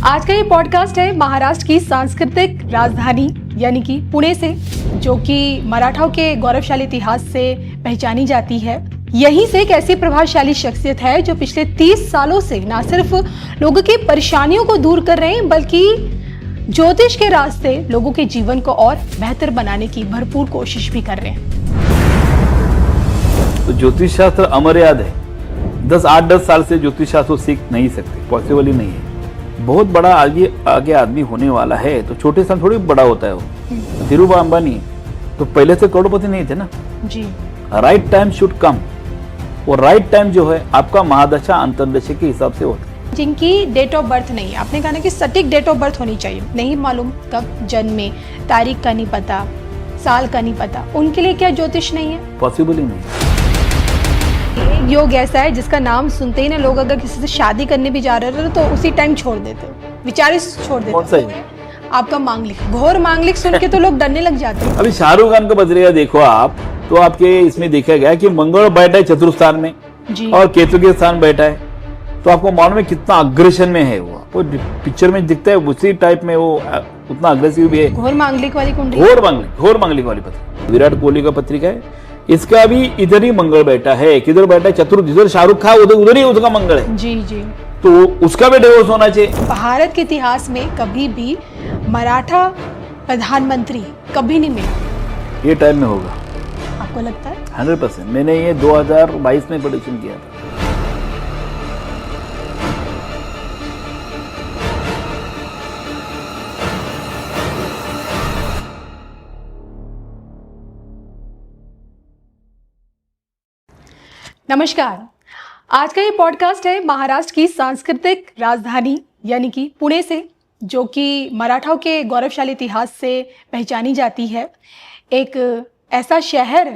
आज का ये पॉडकास्ट है महाराष्ट्र की सांस्कृतिक राजधानी यानी कि पुणे से, जो कि मराठाओं के गौरवशाली इतिहास से पहचानी जाती है। यहीं से एक ऐसी प्रभावशाली शख्सियत है जो पिछले 30 सालों से न सिर्फ लोगों की परेशानियों को दूर कर रहे हैं, बल्कि ज्योतिष के रास्ते लोगों के जीवन को और बेहतर बनाने की भरपूर कोशिश भी कर रहे हैं। तो ज्योतिष शास्त्र अमर्याद है। 8-10 साल से ज्योतिष शास्त्र सीख नहीं सकते, पॉसिबल ही नहीं है। बहुत बड़ा आगे आदमी होने वाला है तो छोटे साल थोड़ी बड़ा होता है वो। धीरूभाई अंबानी तो पहले से करोड़पति नहीं थे ना जी। Right time should come. वो राइट टाइम जो है आपका महादशा अंतर्दशा के हिसाब से होता है। जिनकी डेट ऑफ बर्थ नहीं है, आपने कहा ना कि सटीक डेट ऑफ बर्थ होनी चाहिए, नहीं मालूम कब जन्मे, तारीख का नहीं पता, साल का नहीं पता, उनके लिए क्या ज्योतिष नहीं है? पॉसिबल ही नहीं। एक योग ऐसा है जिसका नाम सुनते ही ना लोग अगर किसी से शादी करने भी जा रहे हो तो उसी टाइम छोड़ देते हो, विचार छोड़ देते हो। कौन सा है? आपका मांगलिक, घोर मांगलिक सुन के तो लोग डरने लग जाते हैं। अभी शाहरुख खान का बजरिया देखो आप, तो आपके इसमें देखा गया कि मंगल बैठा है चतुर्स्थान में जी। और केतु के स्थान बैठा है, तो आपको मालूम है कितना अग्रेशन में है वो पिक्चर में दिखता है, उसी टाइप में वो उतना अग्रेसिव भी है। घोर मांगलिक वाली कुंडली, घोर मांगलिक वाली पत्रिका, विराट कोहली का पत्रिका है। इसका भी इधर ही मंगल बैठा है, किधर बैठा है चतुर्थ, जिधर शाहरुख खान उधर ही उसका मंगल है जी जी। तो उसका भी डिवोर्स होना चाहिए। भारत के इतिहास में कभी भी मराठा प्रधानमंत्री कभी नहीं मिला। ये टाइम में होगा, आपको लगता है? 100%। मैंने ये 2022 में प्रेडिक्शन किया था। नमस्कार, आज का ये पॉडकास्ट है महाराष्ट्र की सांस्कृतिक राजधानी यानी कि पुणे से, जो कि मराठाओं के गौरवशाली इतिहास से पहचानी जाती है। एक ऐसा शहर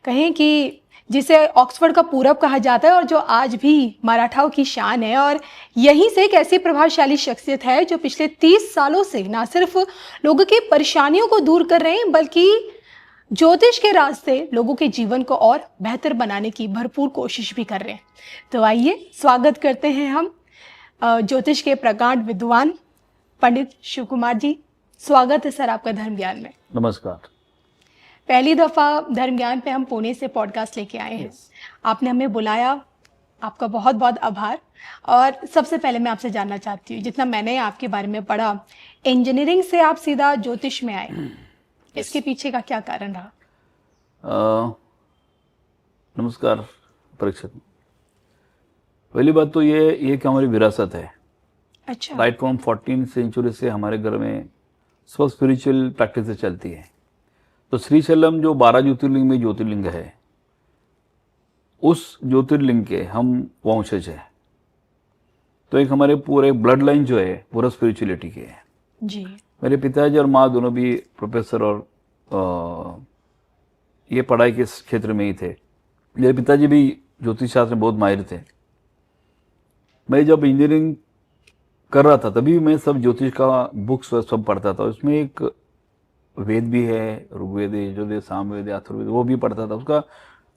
कहें कि जिसे ऑक्सफोर्ड का पूरब कहा जाता है और जो आज भी मराठाओं की शान है। और यहीं से एक ऐसी प्रभावशाली शख्सियत है जो पिछले 30 सालों से न सिर्फ लोगों की परेशानियों को दूर कर रहे हैं, बल्कि ज्योतिष के रास्ते लोगों के जीवन को और बेहतर बनाने की भरपूर कोशिश भी कर रहे हैं। तो आइए स्वागत करते हैं हम ज्योतिष के प्रगाढ़ विद्वान पंडित शिव कुमार जी। स्वागत है सर आपका धर्म ज्ञान में। नमस्कार। पहली दफ़ा धर्म ज्ञान पे हम पुणे से पॉडकास्ट लेके आए हैं। आपने हमें बुलाया, आपका बहुत बहुत आभार। और सबसे पहले मैं आपसे जानना चाहती हूँ, जितना मैंने आपके बारे में पढ़ा, इंजीनियरिंग से आप सीधा ज्योतिष में आए, इसके पीछे का क्या कारण रहा? नमस्कार परीक्षित। पहली बात तो ये कि हमारी विरासत है। अच्छा। राइट फ्रॉम 14th सेंचुरी से हमारे घर में सब स्पिरिचुअल प्रैक्टिस चलती है। तो श्रीशैलम जो 12 ज्योतिर्लिंग में ज्योतिर्लिंग है, उस ज्योतिर्लिंग के हम वंशज है। तो एक हमारे पूरे ब्लड लाइन जो है पूरा स्पिरिचुअलिटी के है जी। मेरे पिताजी और माँ दोनों भी प्रोफेसर और ये पढ़ाई के क्षेत्र में ही थे। मेरे पिताजी भी ज्योतिष शास्त्र में बहुत माहिर थे। मैं जब इंजीनियरिंग कर रहा था तभी मैं सब ज्योतिष का बुक्स सब पढ़ता था। उसमें एक वेद भी है, ऋग्वेद, यजुर्वेद, सामवेद, अथर्ववेद, वो भी पढ़ता था। उसका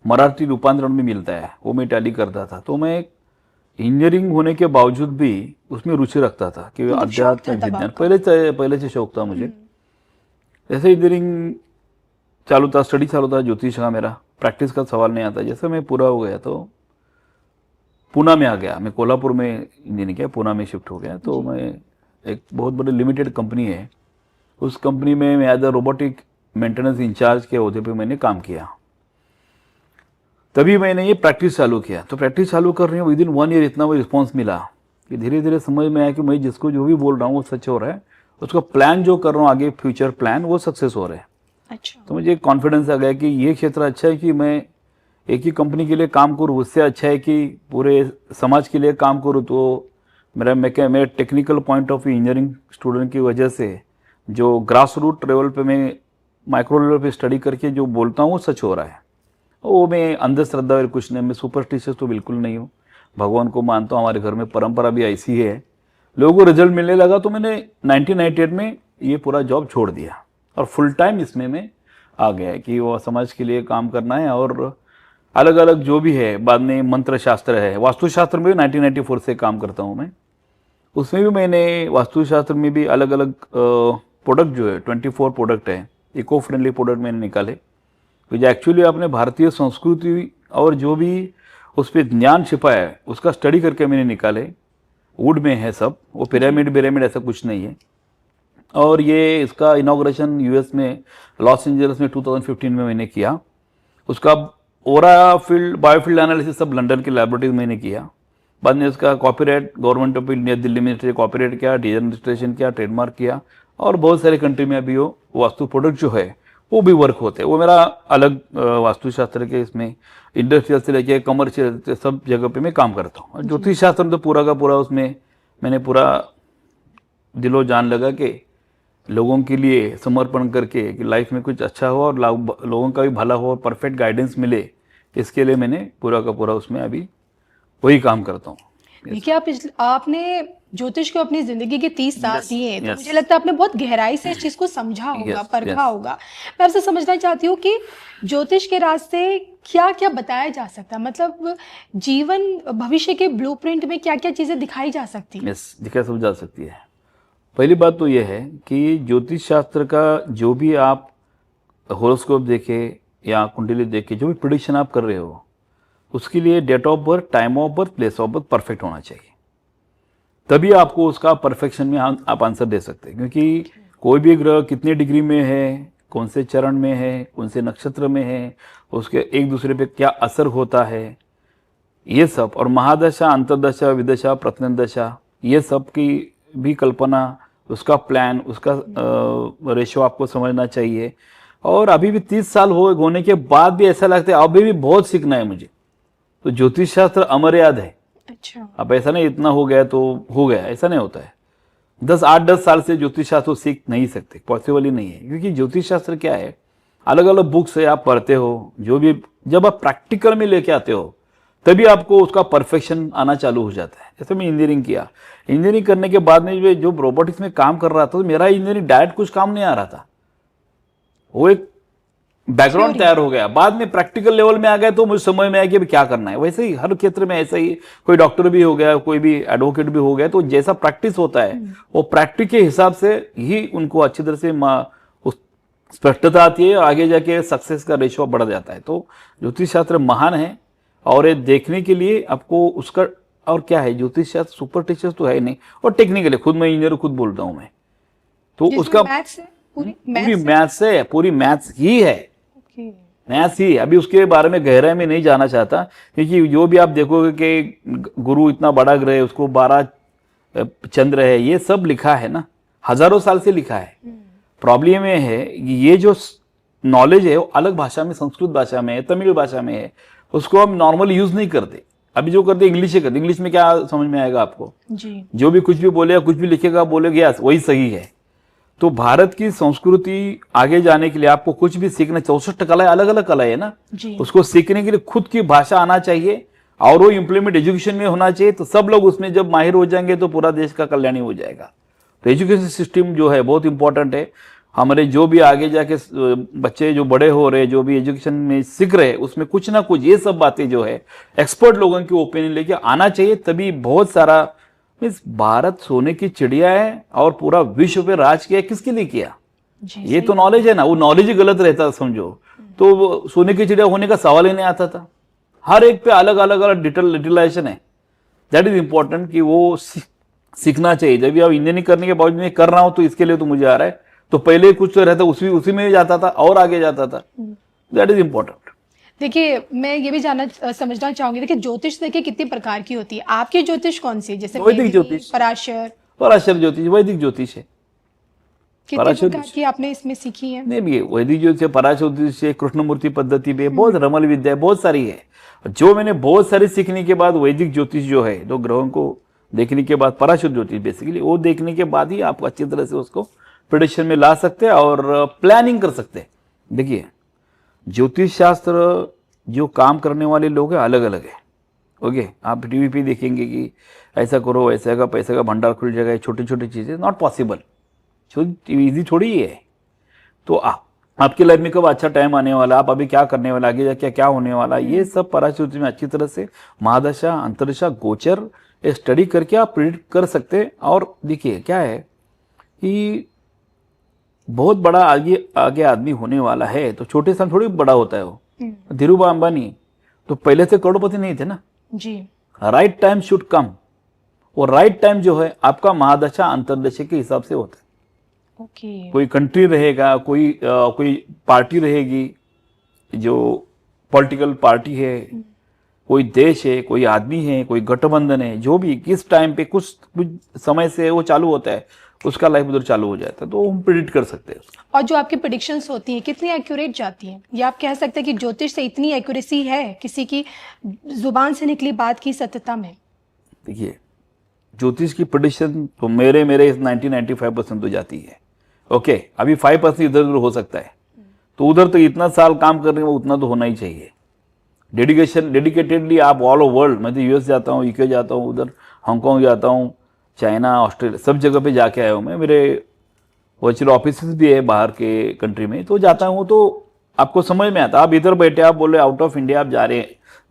मराठी रूपांतरण भी मिलता है, वो मैं टैली करता था। तो मैं इंजीनियरिंग होने के बावजूद भी उसमें रुचि रखता था कि अध्यात्म विज्ञान पहले से शौक था मुझे। जैसे इंजीनियरिंग चालू था, स्टडी चालू था ज्योतिष का, मेरा प्रैक्टिस का सवाल नहीं आता। जैसे मैं पूरा हो गया तो पूना में आ गया। मैं कोल्हापुर में इंजीनियरिंग किया, पूना में शिफ्ट हो गया। तो मैं एक बहुत बड़ी लिमिटेड कंपनी है, उस कंपनी में मैं as a robotic maintenance in charge के ओहदे पे मैंने काम किया। तभी मैंने ये प्रैक्टिस चालू किया। तो प्रैक्टिस चालू कर रही हूँ, विदिन 1 ईयर इतना वो रिस्पॉन्स मिला कि धीरे धीरे समझ में आया कि मैं जिसको जो भी बोल रहा हूँ वो सच हो रहा है, उसका प्लान जो कर रहा हूँ आगे फ्यूचर प्लान वो सक्सेस हो रहा है। अच्छा। तो मुझे कॉन्फिडेंस आ गया कि ये क्षेत्र अच्छा है कि मैं एक ही कंपनी के लिए काम करूँ, उससे अच्छा है कि पूरे समाज के लिए काम करूँ। तो मेरा technical point of view engineering student की वजह से जो ग्रास रूट लेवल पे मैं माइक्रो लेवल पे स्टडी करके जो बोलता हूँ वो सच हो रहा है। वो मैं अंधश्रद्धा और कुछ नहीं, मैं सुपरस्टिशियस तो बिल्कुल नहीं हूँ। भगवान को मानता हूँ, हमारे घर में परंपरा भी ऐसी है। लोगों को रिजल्ट मिलने लगा तो मैंने 1998 में ये पूरा जॉब छोड़ दिया और फुल टाइम इसमें मैं आ गया कि वो समाज के लिए काम करना है। और अलग अलग जो भी है, बाद में मंत्र शास्त्र है, वास्तुशास्त्र में भी 1994 से काम करता हूँ मैं। उसमें भी मैंने वास्तुशास्त्र में भी अलग अलग प्रोडक्ट जो है 24 प्रोडक्ट है, इको फ्रेंडली प्रोडक्ट मैंने निकाले, तो जो एक्चुअली आपने भारतीय संस्कृति और जो भी उस पर ज्ञान छिपा है उसका स्टडी करके मैंने निकाले। वुड में है सब, वो पिरामिड ऐसा कुछ नहीं है। और ये इसका इनॉग्रेशन यूएस में लॉस एंजल्स में 2015 में मैंने किया। उसका ओरा फील्ड बायोफील्ड एनालिसिस सब लंदन की लैबोरेटरी में मैंने किया। बाद में इसका copyright government of India Delhi में कॉपीराइट किया, डिजाइन रजिस्ट्रेशन किया, ट्रेडमार्क किया, और बहुत सारे कंट्री में अभी वो वास्तु प्रोडक्ट जो है वो भी वर्क होते हैं। वो मेरा अलग वास्तुशास्त्र के इसमें इंडस्ट्रियल से लेके कमर्शियल सब जगह पे मैं काम करता हूँ। ज्योतिष शास्त्र तो पूरा का पूरा उसमें मैंने पूरा दिलो जान लगा के लोगों के लिए समर्पण करके कि लाइफ में कुछ अच्छा हो और लोगों का भी भला हो और परफेक्ट गाइडेंस मिले, इसके लिए मैंने पूरा का पूरा उसमें अभी वही काम करता हूँ। देखिए आपने ज्योतिष को अपनी जिंदगी के 30 साल दिए, तो yes. मुझे लगता है आपने बहुत गहराई से इस चीज को समझा होगा, Yes, परखा yes. होगा। मैं आपसे समझना चाहती हूँ कि ज्योतिष के रास्ते क्या क्या बताया जा सकता है, मतलब जीवन भविष्य के ब्लूप्रिंट में क्या क्या चीजें दिखाई जा सकती है? यस, दिखा सब जा सकती है। पहली बात तो यह है कि ज्योतिष शास्त्र का जो भी आप होरोस्कोप देखे या कुंडली देखे, जो भी प्रेडिक्शन आप कर रहे हो, उसके लिए date of birth, time of birth, place of birth perfect होना चाहिए, तभी आपको उसका परफेक्शन में आप आंसर दे सकते हैं। क्योंकि कोई भी ग्रह कितने डिग्री में है, कौन से चरण में है, कौन से नक्षत्र में है, उसके एक दूसरे पे क्या असर होता है, ये सब, और महादशा, अंतर्दशा, विदशा, प्रत्नदशा, ये सब की भी कल्पना, उसका प्लान, उसका रेशो आपको समझना चाहिए। और अभी भी 30 साल होने के बाद भी ऐसा लगता है अभी भी बहुत सीखना है मुझे। तो ज्योतिष शास्त्र अमर्याद है। अच्छा, अब ऐसा नहीं इतना हो गया तो हो गया, ऐसा नहीं होता है। 8-10 साल से ज्योतिष शास्त्र सीख नहीं सकते, पॉसिबल ही नहीं है। क्योंकि ज्योतिष शास्त्र क्या है, अलग अलग बुक्स है, आप पढ़ते हो, जो भी जब आप प्रैक्टिकल में लेके आते हो तभी आपको उसका परफेक्शन आना चालू हो जाता है। जैसे मैं इंजीनियरिंग किया, इंजीनियरिंग करने के बाद में जो रोबोटिक्स में काम कर रहा था, तो मेरा इंजीनियरिंग डायरेक्ट कुछ काम नहीं आ रहा था, वो एक बैकग्राउंड तैयार हो गया। बाद में प्रैक्टिकल लेवल में आ गए तो मुझे समझ में आया कि क्या करना है। वैसे ही हर क्षेत्र में ऐसा ही, कोई डॉक्टर भी हो गया, कोई भी एडवोकेट भी हो गया, तो जैसा प्रैक्टिस होता है वो प्रैक्टिस के हिसाब से ही उनको अच्छी तरह से स्पष्टता आती है, आगे जाके सक्सेस का रेशो बढ़ जाता है। तो ज्योतिष शास्त्र महान है, और ये देखने के लिए आपको उसका, और क्या है, ज्योतिष शास्त्र सुपरस्टिशियस तो है नहीं, और टेक्निकल है। खुद मैं इंजीनियर खुद बोलता हूँ मैं, तो उसका पूरी मैथ्स है, पूरी मैथ्स ही है, मैथ्स ही। अभी उसके बारे में गहराई में नहीं जाना चाहता, क्योंकि जो भी आप देखोगे कि गुरु इतना बड़ा ग्रह है, उसको 12 चंद्र है, ये सब लिखा है ना, हजारों साल से लिखा है। प्रॉब्लम ये है, ये जो नॉलेज है वो अलग भाषा में, संस्कृत भाषा में है, तमिल भाषा में है, उसको हम नॉर्मली यूज नहीं करते। अभी जो करते इंग्लिश से करते, इंग्लिश में क्या समझ में आएगा आपको जी। जो भी कुछ भी बोलेगा, कुछ भी लिखेगा, बोलेगा यस वही सही है। तो भारत की संस्कृति आगे जाने के लिए आपको कुछ भी सीखना, 64 कला अलग अलग कला है ना जी। उसको सीखने के लिए खुद की भाषा आना चाहिए, और वो इम्प्लीमेंट एजुकेशन में होना चाहिए। तो सब लोग उसमें जब माहिर हो जाएंगे तो पूरा देश का कल्याण हो जाएगा। तो एजुकेशन सिस्टम जो है बहुत इंपॉर्टेंट है। हमारे जो भी आगे जाके बच्चे जो बड़े हो रहे, जो भी एजुकेशन में सीख रहे, उसमें कुछ ना कुछ ये सब बातें जो है एक्सपर्ट लोगों की ओपिनियन लेके आना चाहिए, तभी बहुत सारा। भारत सोने की चिड़िया है और पूरा विश्व पे राज किया, किसके लिए किया? ये तो नॉलेज है ना, वो नॉलेज ही गलत रहता समझो तो सोने की चिड़िया होने का सवाल ही नहीं आता था। हर एक पे अलग अलग डिटेलाइजेशन है, दैट इज इंपॉर्टेंट कि वो सीखना चाहिए। जब भी आप इंजीनियरिंग करने के बावजूद में कर रहा हूं तो इसके लिए तो मुझे आ रहा है, तो पहले कुछ तो रहता उसी में जाता था और आगे जाता था, दैट इज इंपॉर्टेंट। देखिए, मैं ये भी समझना चाहूंगी, देखिए ज्योतिष देखिए कितनी प्रकार की होती है। आपकी ज्योतिष कौन सी? जैसे वैदिक ज्योतिष, पराशर ज्योतिष, वैदिक ज्योतिष है। कितनी प्रकार की आपने इसमें सीखी है? नहीं, वैदिक ज्योतिष, पराशर ज्योतिष, कृष्णमूर्ति पद्धति में बहुत रमल विद्या बहुत सारी है। जो मैंने बहुत सारी सीखने के बाद वैदिक ज्योतिष जो है, तो ग्रहों को देखने के बाद, पराशर ज्योतिष बेसिकली वो देखने के बाद ही आप अच्छी तरह से उसको प्रेडिक्शन में ला सकते हैं और प्लानिंग कर सकते हैं। देखिए, ज्योतिष शास्त्र जो काम करने वाले लोग हैं अलग अलग है। ओके, आप टीवी पे देखेंगे कि ऐसा करो, ऐसा का पैसे का भंडार खुल जाएगा, छोटी छोटी चीजें, नॉट पॉसिबल, इजी थोड़ी ही है। तो आपकी लाइफ में कब अच्छा टाइम आने वाला, आप अभी क्या करने वाला, आगे जाके क्या होने वाला, ये सब पराशर में अच्छी तरह से महादशा, अंतरदशा, गोचर, स्टडी करके आप प्रिडिक्ट कर सकते हैं। और देखिए क्या है कि बहुत बड़ा आगे आगे आदमी होने वाला है तो छोटे से थोड़ी बड़ा होता है वो। धीरूभाई अंबानी तो पहले से करोड़पति नहीं थे ना जी। Right time should come. और राइट टाइम जो है आपका महादशा अंतरदशा के हिसाब से होता है। ओके। कोई कंट्री रहेगा, कोई पार्टी रहेगी जो पॉलिटिकल पार्टी है, कोई देश है, कोई आदमी है, कोई गठबंधन है, जो भी किस टाइम पे कुछ समय से वो चालू होता है उसका लाइफ उधर चालू हो जाता है, तो हम प्रिडिक्ट कर सकते हैं। और जो आपकी प्रिडिक्शंस होती हैं कितनी एक्यूरेट जाती हैं? या आप कह सकते हैं कि ज्योतिष से इतनी एक्यूरेसी है किसी की जुबान से निकली बात की सत्यता में? देखिए ज्योतिष की प्रिडिक्शन तो मेरे 90-95% तो जाती है। ओके, अभी 5% इधर उधर हो सकता है, तो उधर तो इतना साल काम करने में उतना तो होना ही चाहिए। डेडिकेटेडली आप ऑल ओवर वर्ल्ड, मैं तो यूएस जाता हूँ, यूके जाता हूँ, उधर हांगकांग जाता हूँ, चाइना, ऑस्ट्रेलिया, सब जगह पे जाके आया हूँ मैं। मेरे वर्चुअल ऑफिस भी है बाहर के कंट्री में, तो जाता हूँ तो आपको समझ में आता। आप इधर बैठे आप बोले आउट ऑफ इंडिया आप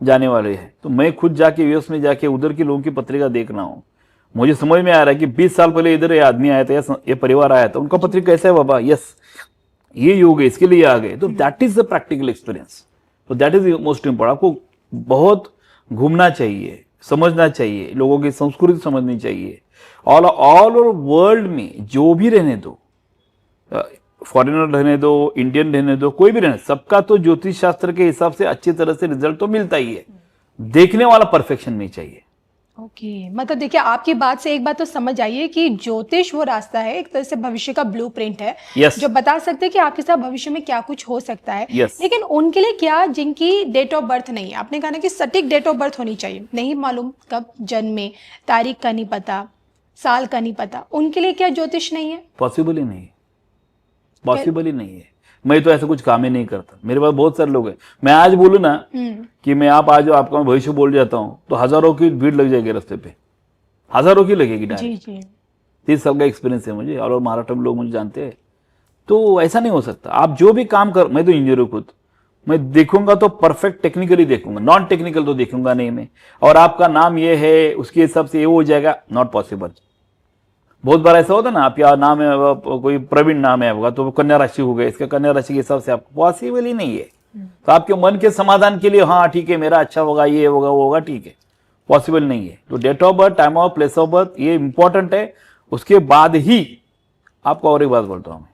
जाने वाले हैं, तो मैं खुद जाके यूएस में जाके उधर के लोगों की पत्रिका देख रहा हूँ। मुझे समझ में आ रहा है कि 20 साल पहले इधर ये आदमी आया था, ये परिवार आया था, उनका पत्रिका कैसा है बाबा, यस ये योग है, इसके लिए आ गए। तो that is the practical experience, तो दैट इज मोस्ट इंपॉर्टेंट। आपको बहुत घूमना चाहिए, समझना चाहिए, लोगों की संस्कृति समझनी चाहिए। ऑल ओवर वर्ल्ड में जो भी रहने दो, फॉरेनर रहने दो, इंडियन रहने दो, कोई भी रहने, सबका तो ज्योतिष शास्त्र के हिसाब से अच्छी तरह से रिजल्ट तो मिलता ही है। देखने वाला परफेक्शन नहीं चाहिए। ओके, मतलब देखिए आपकी बात से एक बात तो समझ आइए कि ज्योतिष वो रास्ता है, एक तरह से भविष्य का ब्लूप्रिंट है। Yes. जो बता सकते हैं कि आपके साथ भविष्य में क्या कुछ हो सकता है। Yes. लेकिन उनके लिए क्या, जिनकी डेट ऑफ बर्थ नहीं है, आपने कहा ना कि सटीक डेट ऑफ बर्थ होनी चाहिए, नहीं मालूम कब जन्मे, तारीख का नहीं पता, साल का नहीं पता, उनके लिए क्या ज्योतिष नहीं है? पॉसिबल ही नहीं, पॉसिबल ही नहीं है। मैं तो ऐसा कुछ काम ही नहीं करता। मेरे पास बहुत सारे लोग हैं, मैं आज बोलूँ ना कि मैं आप आज आपका मैं भविष्य बोल जाता हूँ तो हजारों की भीड़ लग जाएगी रास्ते पे, हजारों की लगेगी डायरेक्ट। जी जी। 30 साल का एक्सपीरियंस है मुझे, और महाराष्ट्र में लोग मुझे जानते हैं। तो ऐसा नहीं हो सकता। आप जो भी काम कर, मैं तो इंजीनियर हूँ खुद, मैं देखूंगा तो परफेक्ट टेक्निकली देखूंगा, नॉन टेक्निकल तो देखूंगा नहीं मैं। और आपका नाम ये है उसके हिसाब से ये हो जाएगा, नॉट पॉसिबल। बहुत बार ऐसा होता है ना, आपका नाम है कोई प्रवीण नाम है आपका, तो कन्या राशि हो गए, इसका कन्या राशि के हिसाब से आपको पॉसिबल ही नहीं है। तो आपके मन के समाधान के लिए हाँ ठीक है मेरा अच्छा होगा, ये होगा वो होगा, ठीक है, पॉसिबल नहीं है। तो date of birth, time of, place of birth ये इंपॉर्टेंट है। उसके बाद ही आपको और एक बात बोलता हूँ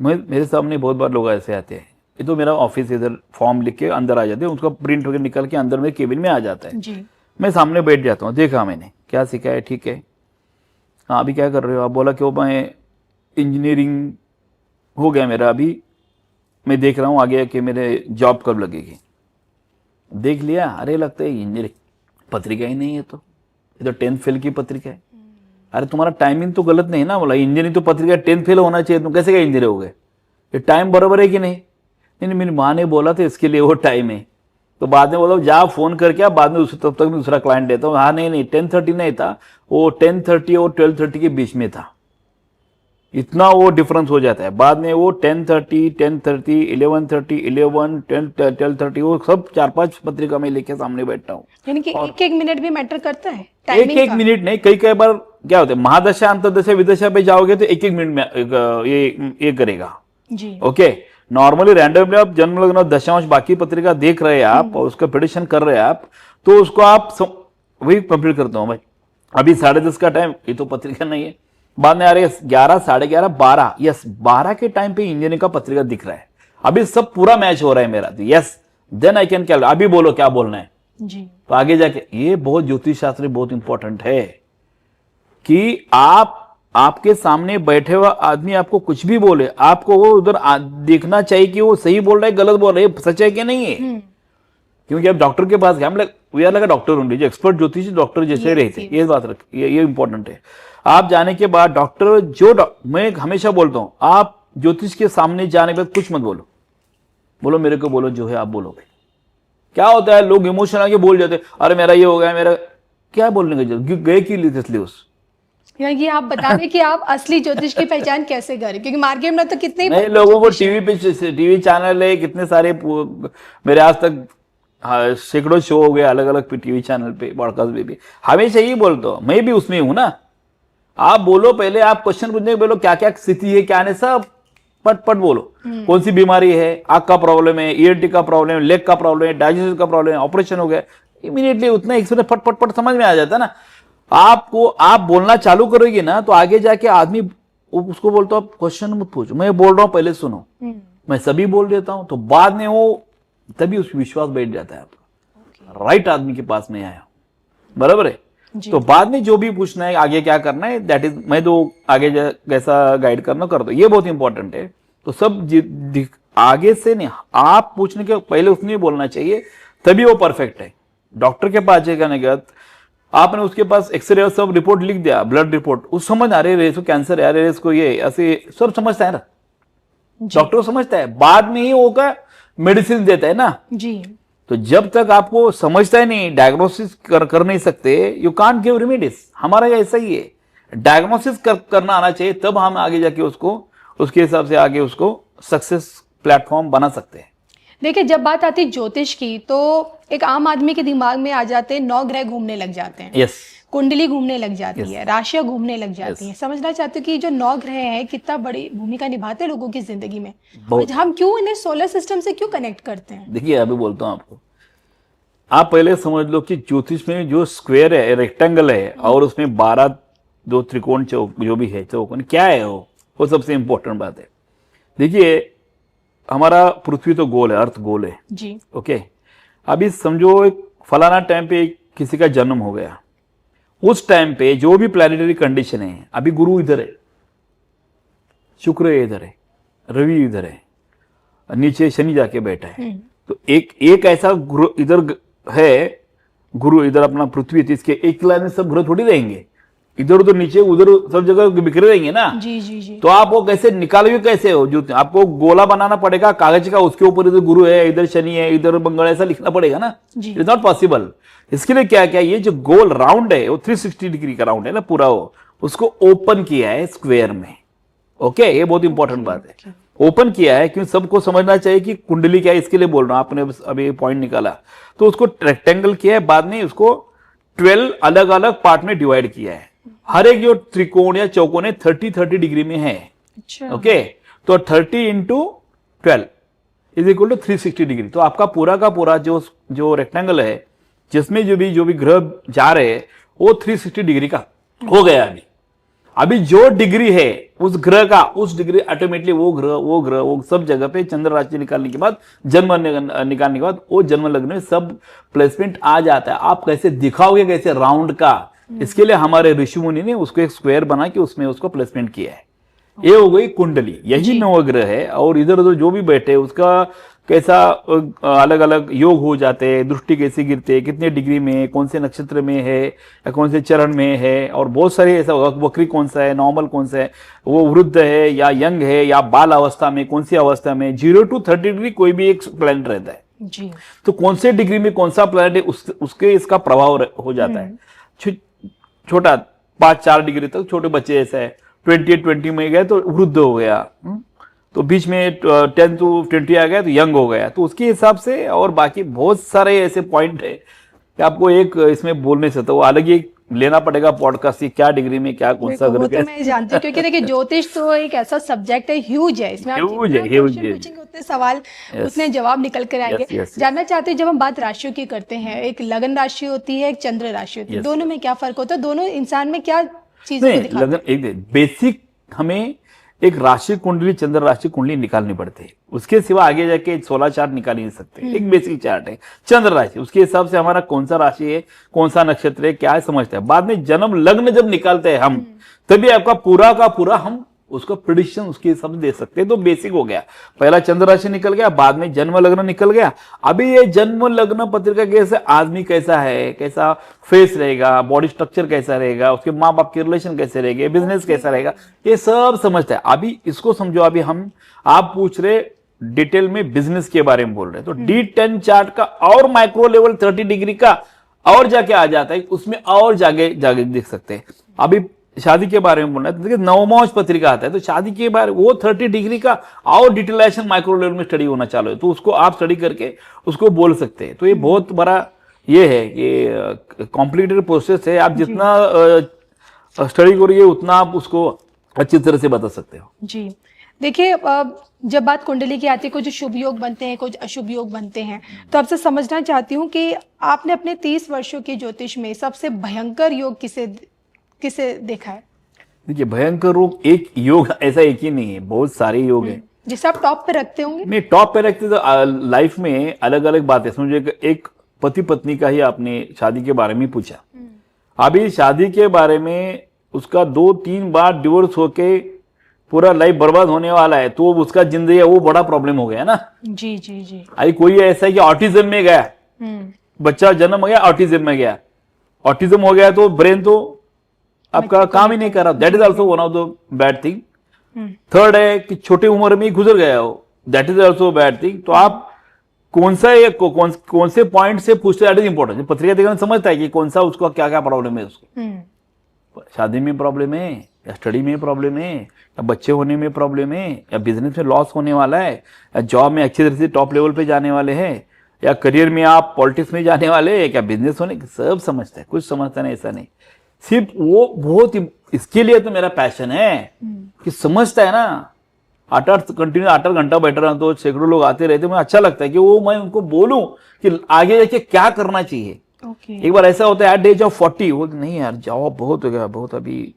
मैं, मेरे सामने बहुत बार लोग ऐसे आते हैं, ये तो मेरा ऑफिस इधर फॉर्म लिख के अंदर आ जाते हैं, उसका प्रिंट वगैरह निकल के अंदर में केबिन में आ जाता है जी। मैं सामने बैठ जाता हूँ, देखा मैंने क्या सीखा है, ठीक है, हाँ अभी क्या कर रहे हो आप? बोला कि वो मैं इंजीनियरिंग हो गया मेरा, अभी मैं देख रहा हूँ आगे कि मेरे जॉब कब लगेगी। देख लिया, अरे लगता है इंजीनियरिंग पत्रिका ही नहीं है, तो ये तो 10th फेल की पत्रिका है। अरे तुम्हारा टाइमिंग तो गलत नहीं ना, बोला इंजीनियरिंग तो पत्रिका 10th फेल होना चाहिए, तुम कैसे क्या इंजीनियर हो गए? ये टाइम बराबर है कि नहीं? नहीं, मेरी माँ ने बोला था इसके लिए वो टाइम है। तो बाद में बोला जा फोन करके आप, बाद में तब तक मैं दूसरा क्लाइंट देता हूँ। हाँ नहीं 10:30 नहीं था, वो 10:30 और 12:30 के बीच में था। इतना वो डिफरेंस हो जाता है। बाद में वो 10:30, 10:30, 11:30, 11, 12:30 वो सब 4-5 पत्रिका में लेके सामने बैठता हूँ। यानी कि एक एक मिनट भी मैटर करता है, एक टाइमिंग एक का? मिनट नहीं, कई बार क्या होता है, महादशा अंतरदशा विदशा पे जाओगे तो एक मिनट में ये करेगा। जी। ओके, नॉर्मली रैंडमली आप जन्म लग्न दशांश बाकी पत्रिका देख रहे हैं आप और उसका प्रेडिक्शन कर रहे हैं आप, तो उसको आप वही कंप्लीट करता हूं भाई। अभी 10:30 का टाइम, ये तो पत्रिका नहीं है। बाद में आ रहे 11, 11:30, 12, यस 12 के टाइम पे इंजीनियरिंग का पत्रिका दिख रहा है। अभी सब पूरा मैच हो रहा है मेरा, yes then I can calculate. अभी बोलो क्या बोलना है जी। तो आगे जाके ये बहुत ज्योतिष शास्त्र बहुत इंपॉर्टेंट है कि आपके सामने बैठे हुआ आदमी आपको कुछ भी बोले, आपको वो उधर देखना चाहिए कि वो सही बोल रहा है, गलत बोल रहा है, सच है कि नहीं है। क्योंकि आप डॉक्टर के पास गए, हम we are like a doctor only, जो एक्सपर्ट ज्योतिष डॉक्टर जैसे रहते हैं, ये बात रख, ये इंपॉर्टेंट है। आप जाने के बाद डॉक्टर मैं हमेशा बोलता हूं, आप ज्योतिष के सामने जाने के बाद कुछ मत बोलो, बोलो मेरे को बोलो जो है आप बोलोगे। क्या होता है लोग इमोशन आके बोल जाते हैं, अरे मेरा ये हो गया, मेरा क्या बोलने का गए कि लिए उस यानी आप बता दें कि आप असली ज्योतिष की पहचान कैसे करें, क्योंकि मार्केट में तो कितने नहीं लोगों को टीवी चैनल है कितने सारे, मेरे आज तक हाँ, सैकड़ों शो हो गए अलग अलग टीवी चैनल पे, ब्रॉडकास्ट पे भी, हमेशा यही बोलता हूँ, मैं भी उसमें हूं ना। आप बोलो, पहले आप क्वेश्चन पूछने के बोलो क्या क्या स्थिति है, क्या नहीं, सब पट पट बोलो। कौन सी बीमारी है, आंख का प्रॉब्लम है, ईएनटी का प्रॉब्लम है, लेग का प्रॉब्लम है, डाइजेशन का प्रॉब्लम है, ऑपरेशन हो गया, इमीडिएटली उतना एक्सपीरियंस फट फट फट समझ में आ जाता है ना। आपको आप बोलना चालू करोगे ना तो आगे जाके आदमी उसको बोलता हूँ क्वेश्चन मत पूछो, मैं बोल रहा हूँ पहले सुनो, मैं सभी बोल देता हूं, तो बाद में वो तभी उस विश्वास बैठ जाता है आपका, राइट आदमी के पास में आया हूं, बराबर है। तो बाद में जो भी पूछना है, आगे क्या करना है, दैट इज मैं तो आगे कैसा गाइड करना कर दो, ये बहुत इंपॉर्टेंट है। तो सब आगे से नहीं, आप पूछने के पहले उसने बोलना चाहिए, तभी वो परफेक्ट है। डॉक्टर के पास जाने के बाद आपने उसके पास एक्सरे और सब रिपोर्ट लिख दिया, ब्लड रिपोर्ट, उस समझ आ रही है इसको कैंसर है, अरे इसको ये ऐसे सब समझता है ना, डॉक्टर समझता है, बाद में ही वो का मेडिसिन देता है ना जी। तो जब तक आपको समझता है नहीं, डायग्नोसिस कर नहीं सकते, यू कांट गिव रेमेडीज। हमारा ऐसा ही है, डायग्नोसिस करना आना चाहिए, तब हम आगे जाके उसको उसके हिसाब से आगे उसको सक्सेस प्लेटफॉर्म बना सकते हैं। देखिए, जब बात आती है ज्योतिष की तो एक आम आदमी के दिमाग में आ जाते हैं 9 ग्रह घूमने लग जाते हैं, यस, कुंडली घूमने लग जाती Yes. है, राशियां घूमने लग जाती हैं। समझना चाहते हो कि जो 9 ग्रह हैं कितना बड़ी भूमिका निभाते हैं लोगों की जिंदगी में, और हम क्यों इन्हें सोलर सिस्टम से क्यों कनेक्ट करते हैं? देखिए अभी बोलता हूं आपको, आप पहले समझ लो कि ज्योतिष में जो स्क्वायर है, रेक्टेंगल है, और उसमें 12 दो त्रिकोण चौक जो भी है, चौकोन क्या है वो सबसे इंपॉर्टेंट बात है। देखिए हमारा पृथ्वी तो गोल है, अर्थ गोल है जी। ओके। अभी समझो एक फलाना टाइम पे किसी का जन्म हो गया, उस टाइम पे जो भी प्लैनेटरी कंडीशन है, अभी गुरु इधर है, शुक्र इधर है, रवि इधर है, नीचे शनि जाके बैठा है, तो एक ऐसा ग्रह इधर है, गुरु इधर अपना पृथ्वी, इसके एक लाइन में सब ग्रह थोड़ी रहेंगे, इधर उधर नीचे उधर सब जगह बिखरे रहेंगे ना। जी जी जी। तो आप वो कैसे निकालोगे, कैसे हो, जो आपको गोला बनाना पड़ेगा कागज का, उसके ऊपर इधर गुरु है, इधर शनि है, इधर मंगल, ऐसा लिखना पड़ेगा ना, इट्स नॉट पॉसिबल। इसके लिए क्या क्या, ये जो गोल राउंड है वो 360 डिग्री का राउंड है ना पूरा, वो उसको ओपन किया है स्क्वायर में, ओके। ये बहुत इंपॉर्टेंट बात है, ओपन किया है, क्योंकि सबको समझना चाहिए कि कुंडली क्या है, इसके लिए बोल रहा हूं, आपने अभी पॉइंट निकाला, तो उसको रेक्टेंगल किया है, बाद में उसको 12 अलग अलग पार्ट में डिवाइड किया है, हर एक जो त्रिकोण या चौकोन है 30-30 डिग्री में है, अच्छा। ओके। तो 30 into 12 is equal to 360 degree. तो आपका पूरा का पूरा जो रेक्टेंगल है, जिसमें जो भी ग्रह जा रहे हैं, वो 360 डिग्री का हो गया। अभी जो डिग्री है उस ग्रह का, उस डिग्री ऑटोमेटिकली वो सब जगह पे चंद्र राशि निकालने के बाद, जन्म निकालने के बाद, वो जन्म लग्न में सब प्लेसमेंट आ जाता है। आप कैसे दिखाओगे, कैसे राउंड का, इसके लिए हमारे ऋषि मुनि ने उसको एक स्क्वायर बना के उसमें उसको प्लेसमेंट किया है। ये हो गई कुंडली, यही नवग्रह है, और इधर उधर जो भी बैठे उसका कैसा अलग अलग योग हो जाते हैं, दृष्टि कैसे गिरते हैं, कितने डिग्री में, कौन से नक्षत्र में है या कौन से चरण में है, और बहुत सारे ऐसा, वक्री कौन सा है, नॉर्मल कौन सा है, वो वृद्ध है या यंग है या बाल अवस्था में, कौन सी अवस्था में, 0 to 30 डिग्री कोई भी एक प्लैनेट रहता है जी। तो कौन से डिग्री में कौन सा प्लैनेट है उसके इसका प्रभाव हो जाता है। छोटा 5-4 डिग्री तक छोटे बच्चे जैसा है, 20 में गए तो वृद्ध हो गया, तो बीच में 10 to 20 आ गया तो यंग हो गया, तो उसके हिसाब से। और बाकी बहुत सारे ऐसे पॉइंट है कि आपको एक इसमें बोल नहीं सकता, वो अलग ही लेना पड़ेगा पॉडकास्ट, क्या डिग्री में क्या कौन सा वो तो मैं जानती हूँ, क्योंकि देखिए ज्योतिष तो एक ऐसा सब्जेक्ट है, ह्यूज है, इसमें आप Huge जितना है, huge क्वेश्चन है। पूछेंगे उतने सवाल, उतने जवाब निकल कर आएंगे। yes, जानना चाहते हैं, जब हम बात राशियों की करते हैं, एक लगन राशि होती है, एक चंद्र राशि होती है, दोनों में क्या फर्क होता है, दोनों इंसान में क्या चीजें दिखाते हैं? लगन एक बेसिक हमें एक राशि कुंडली, चंद्र राशि कुंडली निकालनी पड़ती है, उसके सिवा आगे जाके 16 चार्ट निकाल नहीं सकते। एक बेसिक चार्ट है चंद्र राशि, उसके हिसाब से हमारा कौन सा राशि है, कौन सा नक्षत्र है, क्या है समझते हैं। बाद में जन्म लग्न जब निकालते हैं हम, तभी आपका पूरा का पूरा हम उसका प्रेडिक्शन उसके हिसाब से दे सकते हैं। तो बेसिक हो गया, पहला चंद्र राशि निकल गया, बाद में जन्म लग्न निकल गया। अभी ये जन्म लग्न पत्रिका कैसे, आदमी कैसा है, कैसा फेस रहेगा, बॉडी स्ट्रक्चर कैसा रहेगा, उसके माँ बाप के रिलेशन कैसे रहेंगे, बिजनेस कैसा रहेगा, ये सब समझता है। अभी इसको समझो, अभी आप पूछ रहे डिटेल में बिजनेस के बारे में बोल रहे हैं, तो D10 चार्ट का और माइक्रो लेवल 30 डिग्री का और जाके आ जाता है, उसमें और जागे देख सकते हैं। अभी शादी के बारे में बोलना है तो देखिए नवमांश पत्रिका आता है, तो शादी के बारे वो 30 डिग्री का और डिटेलाइजेशन माइक्रो लेवल में स्टडी होना चालू है, तो उसको आप स्टडी करके उसको बोल सकते हैं। तो ये बहुत बड़ा ये है कि कॉम्प्लिकेटेड प्रोसेस है, आप जितना स्टडी करोगे उतना आप उसको अच्छी तरह से बता सकते हो। जी देखिए, जब बात कुंडली की आती है, कुछ शुभ योग बनते हैं, कुछ अशुभ योग बनते हैं, तो आपसे समझना चाहती हूँ कि आपने अपने 30 वर्षों के ज्योतिष में सबसे भयंकर योग किसे किसे देखा है? देखिए भयंकर योग, एक योग ऐसा एक ही नहीं है, बहुत सारे योग है जिसे आप टॉप पे रखते होंगे। नहीं, टॉप पे रखते तो लाइफ में अलग अलग बातें समझे। एक पति पत्नी का ही आपने शादी के बारे में पूछा, अभी शादी के बारे में उसका 2-3 बार डिवोर्स होके पूरा लाइफ बर्बाद होने वाला है, तो उसका जिंदगी है वो बड़ा प्रॉब्लम हो गया ना। जी जी जी। अभी कोई ऐसा है कि ऑटिज्म में गया, बच्चा जन्म हो गया ऑटिज्म में गया, ऑटिज्म हो गया तो ब्रेन तो आपका काम ही नहीं कर रहा, that is also one of the bad thing. Third है कि छोटी उम्र में ही गुजर गया हो, that is also bad thing. तो आप कौन सा कौन से पॉइंट से पूछते, दैट इज इंपॉर्टेंट। पत्रिका देखना समझता है कि कौन सा उसको क्या क्या प्रॉब्लम है, उसको शादी में प्रॉब्लम है या स्टडी में प्रॉब्लम है या बच्चे होने में प्रॉब्लम है या बिजनेस में लॉस होने वाला है या जॉब में अच्छी तरह से टॉप लेवल पे जाने वाले हैं या करियर में आप पॉलिटिक्स में जाने वाले हैं, क्या बिजनेस होने, सब समझता है, कुछ समझता नहीं ऐसा नहीं। सिर्फ वो बहुत इसके लिए तो मेरा पैशन है कि समझता है ना। 8 घंटा बैठ रहा तो सैकड़ों लोग आते रहते, मुझे अच्छा लगता है कि वो मैं उनको बोलूं कि आगे जाके क्या करना चाहिए। एक बार ऐसा होता है एट एज ऑफ 40 वो नहीं यार जॉब बहुत हो गया, बहुत अभी